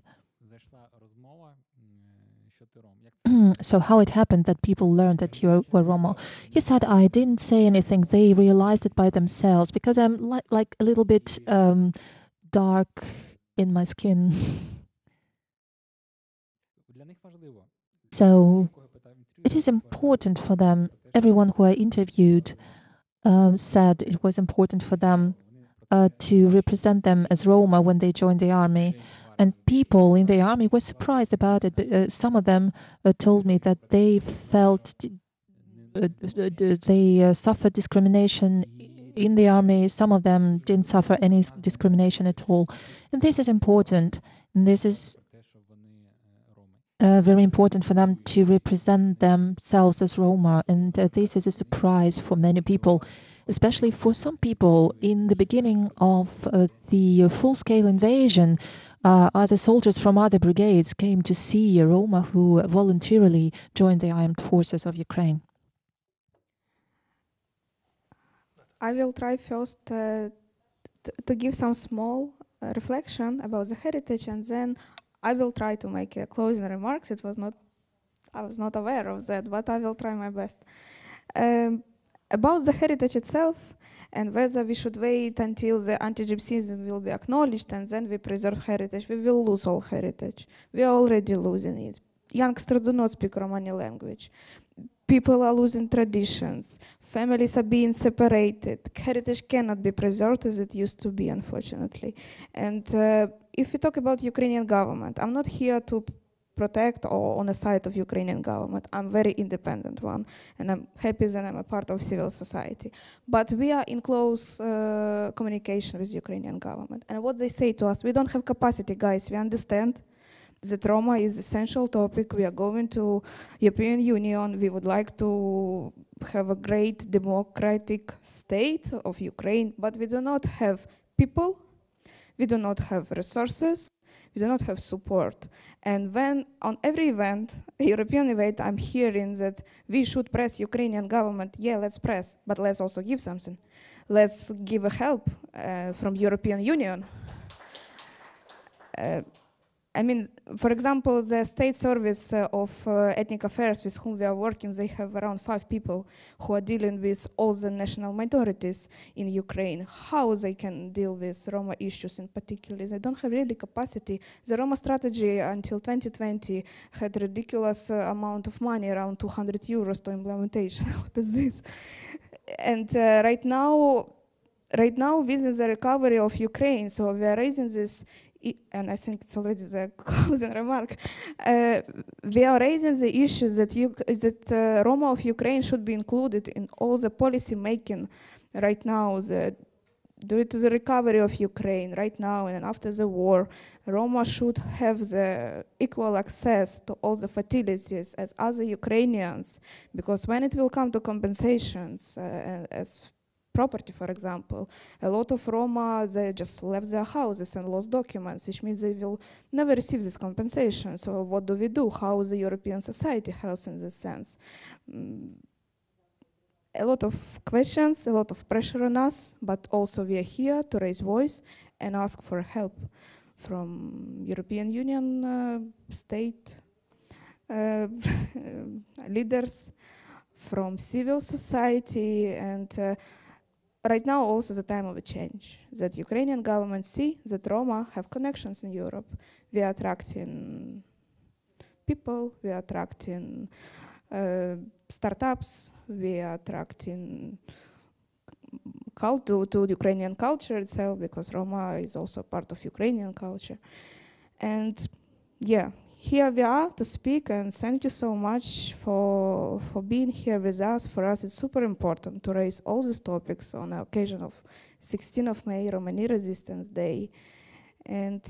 so how it happened that people learned that you were Roma. He said, I didn't say anything. They realized it by themselves because I'm like a little bit dark in my skin. So it is important for them. Everyone who I interviewed said it was important for them to represent them as Roma when they joined the army. And people in the army were surprised about it. But, some of them told me that they felt they suffered discrimination in the army. Some of them didn't suffer any discrimination at all. And this is important. And this is very important for them to represent themselves as Roma. And this is a surprise for many people, especially for some people. In the beginning of the full-scale invasion, other soldiers from other brigades came to see a Roma who voluntarily joined the armed forces of Ukraine. I will try first to give some small reflection about the heritage, and then I will try to make closing remarks. I was not aware of that, but I will try my best. About the heritage itself, and whether we should wait until the anti-Gypsyism will be acknowledged and then we preserve heritage. We will lose all heritage. We are already losing it. Youngsters do not speak Romani language. People are losing traditions. Families are being separated. Heritage cannot be preserved as it used to be, unfortunately. And if we talk about Ukrainian government, I'm not here to protect or on the side of Ukrainian government. I'm very independent one, and I'm happy that I'm a part of civil society. But we are in close communication with Ukrainian government. And what they say to us, we don't have capacity, guys. We understand that Roma is essential topic. We are going to European Union. We would like to have a great democratic state of Ukraine, but we do not have people. We do not have resources. We do not have support. And when on every event, European event, I'm hearing that we should press Ukrainian government. Yeah, let's press, but let's also give something. Let's give a help from European Union. I mean, for example, the State Service of Ethnic Affairs with whom we are working, they have around 5 people who are dealing with all the national minorities in Ukraine. How they can deal with Roma issues in particular? They don't have really capacity. The Roma strategy until 2020 had ridiculous amount of money, around 200 euros to implementation. What is this? And right now, within the recovery of Ukraine, so we are raising this, and I think it's already the closing remark, we are raising the issue that Roma of Ukraine should be included in all the policy making right now, due to the recovery of Ukraine right now and after the war. Roma should have the equal access to all the facilities as other Ukrainians, because when it will come to compensations as property, for example, a lot of Roma, they just left their houses and lost documents, which means they will never receive this compensation. So what do we do? How the European society helps in this sense? A lot of questions, a lot of pressure on us, but also we are here to raise voice and ask for help from European Union, state leaders, from civil society, and right now also the time of a change, that Ukrainian government see that Roma have connections in Europe. We are attracting people, we are attracting startups, we are attracting to Ukrainian culture itself, because Roma is also part of Ukrainian culture. And yeah, here we are to speak, and thank you so much for being here with us. For us, it's super important to raise all these topics on the occasion of 16th of May, Romani Resistance Day. And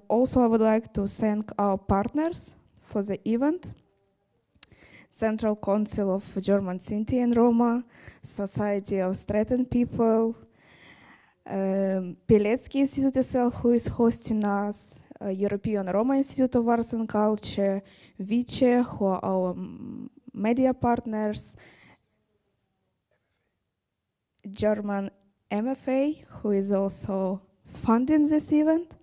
also I would like to thank our partners for the event. Central Council of German Sinti and Roma, Society of Straitened People, Pilecki Institute itself, who is hosting us, European Roma Institute of Arts and Culture, Vice, who are our media partners, German MFA, who is also funding this event.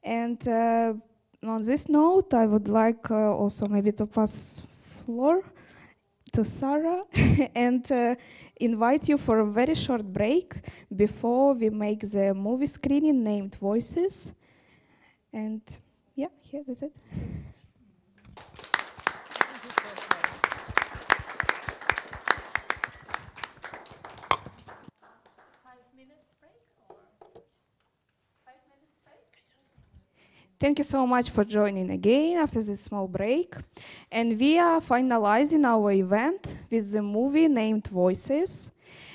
And on this note, I would like also maybe to pass floor to Sarah and invite you for a very short break before we make the movie screening named Voices. And yeah, here, that's it. Thank you so much for joining again after this small break. And we are finalizing our event with the movie named Voices.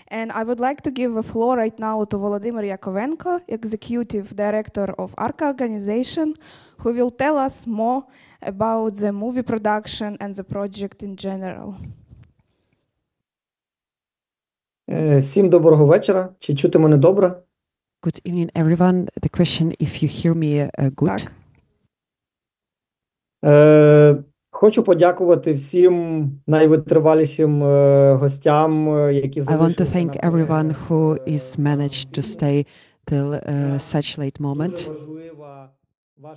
And I would like to give the floor right now to Volodymyr Yakovenko, Executive Director of ARCA organization, who will tell us more about the movie production and the project in general. Всім доброго вечора. Чи чути мене добре? Good evening, everyone. The question, if you hear me good. Хочу подякувати всім найвитривалішим гостям, які I want to thank everyone who is managed to stay till such late moment.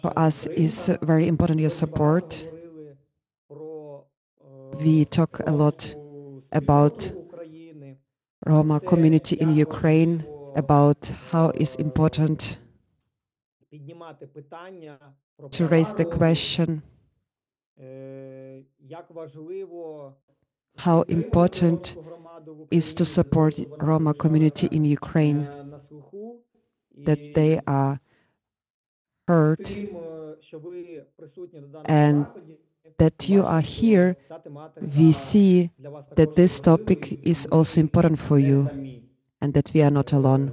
For us, is very important your support. We talk a lot about Roma community in Ukraine, about how it's important to raise the question how important is to support Roma community in Ukraine, that they are heard and that you are here. We see that this topic is also important for you and that we are not alone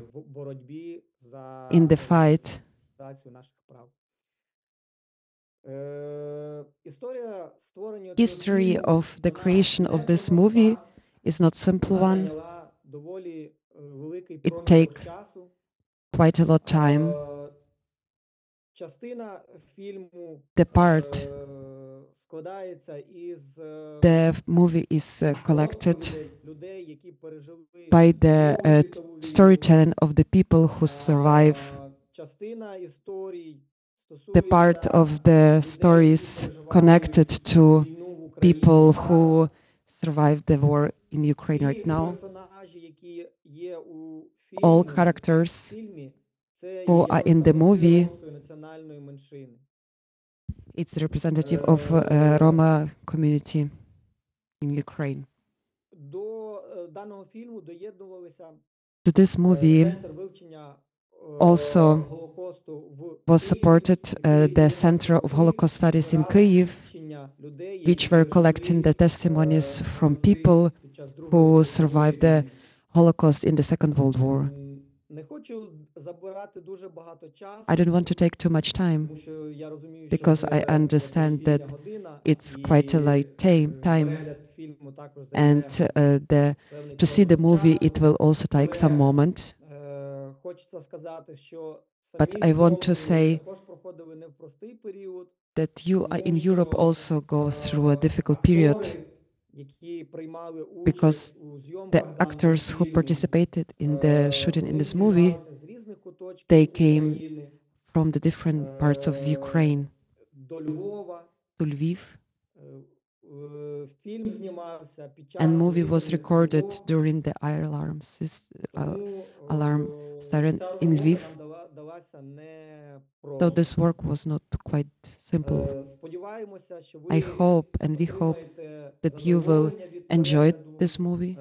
in the fight. History of the creation of this movie is not simple one. It takes quite a lot of time. The movie is collected by the storytelling of the people who survive. The part of the stories connected to people who survived the war in Ukraine right now. All characters who are in the movie, it's representative of Roma community in Ukraine. To this movie also was supported the Center of Holocaust Studies in Kyiv, which were collecting the testimonies from people who survived the Holocaust in the Second World War. I don't want to take too much time because I understand that it's quite a late time, and to see the movie it will also take some moment. But I want to say that you in Europe also go through a difficult period because the actors who participated in the shooting in this movie, they came from the different parts of Ukraine to Lviv. And movie was recorded during the alarm siren in Lviv. So this work was not quite simple. I hope and we hope that you will enjoy this movie,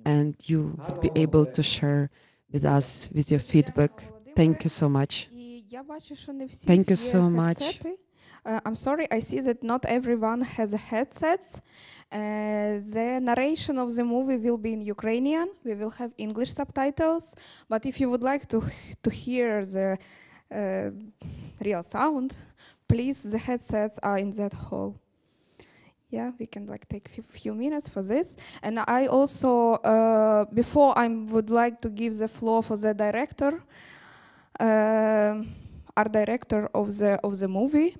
and you would be able to share with us with your feedback. Thank you so much. Thank you so much. I'm sorry, I see that not everyone has a headset. The narration of the movie will be in Ukrainian. We will have English subtitles. But if you would like to hear the real sound, please, the headsets are in that hall. Yeah, we can like take a few minutes for this. And I also, before I would like to give the floor for the director, art director of the movie,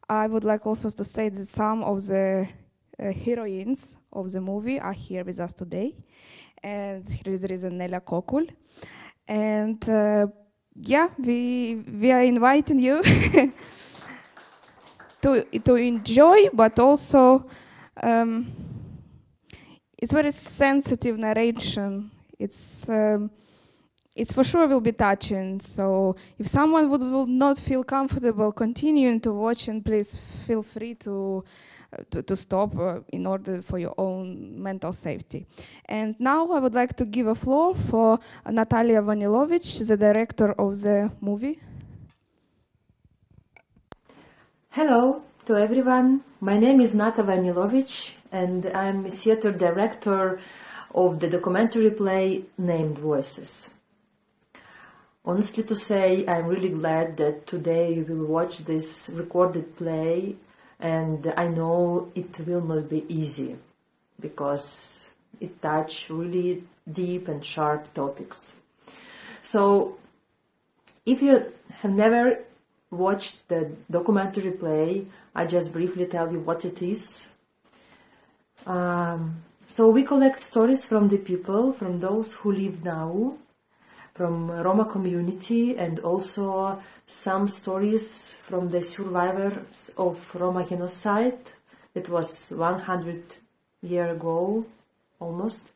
I would like also to say that some of the heroines of the movie are here with us today. And here is Nelia Kokul. And yeah, we are inviting you to enjoy, but also it's very sensitive narration. It's for sure will be touching. So if someone will not feel comfortable continuing to watch, and please feel free to stop in order for your own mental safety. And now I would like to give a floor for Natalia Vanilovich, the director of the movie. Hello to everyone. My name is Nata Vanilovich, and I'm a theater director of the documentary play Named Voices. Honestly to say, I'm really glad that today you will watch this recorded play, and I know it will not be easy because it touches really deep and sharp topics. So if you have never watched the documentary play, I just briefly tell you what it is. So we collect stories from the people, from those who live now, from Roma community, and also some stories from the survivors of Roma genocide. It was 100 years ago, almost.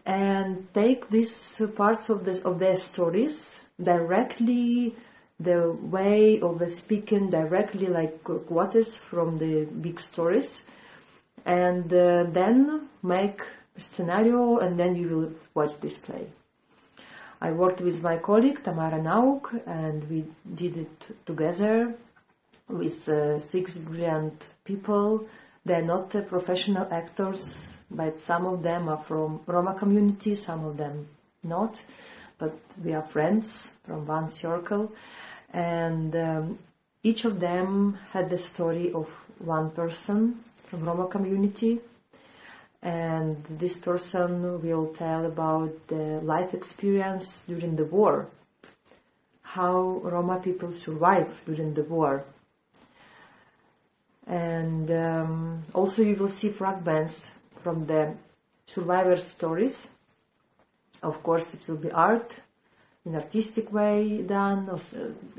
And take these parts of their stories directly, the way of the speaking directly, like quotes from the big stories, and then make a scenario, and then you will watch this play. I worked with my colleague Tamara Nauk, and we did it together with 6 brilliant people. They're not professional actors, but some of them are from Roma community, some of them not, but we are friends from one circle. And each of them had the story of one person from Roma community, and this person will tell about the life experience during the war, how Roma people survived during the war. And also you will see fragments from the survivor stories. Of course, it will be art, in artistic way done,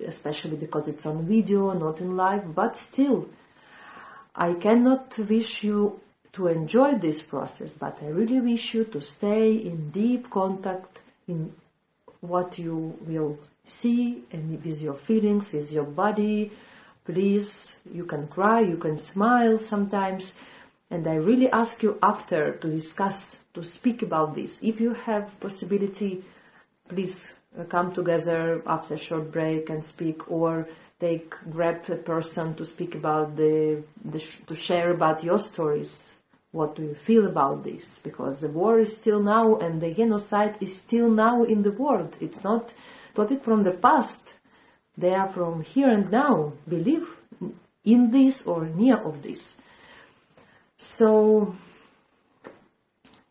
especially because it's on video, not in live, but still, I cannot wish you to enjoy this process, but I really wish you to stay in deep contact in what you will see and with your feelings, with your body. Please, you can cry, you can smile sometimes, and I really ask you after to discuss, to speak about this. If you have possibility, please come together after a short break and speak, or grab a person to speak about to share about your stories. What do you feel about this? Because the war is still now, and the genocide is still now in the world. It's not topic from the past. They are from here and now. Believe in this or near of this. So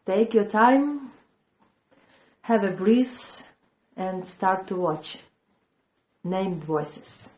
take your time, have a breath, and start to watch Named Voices.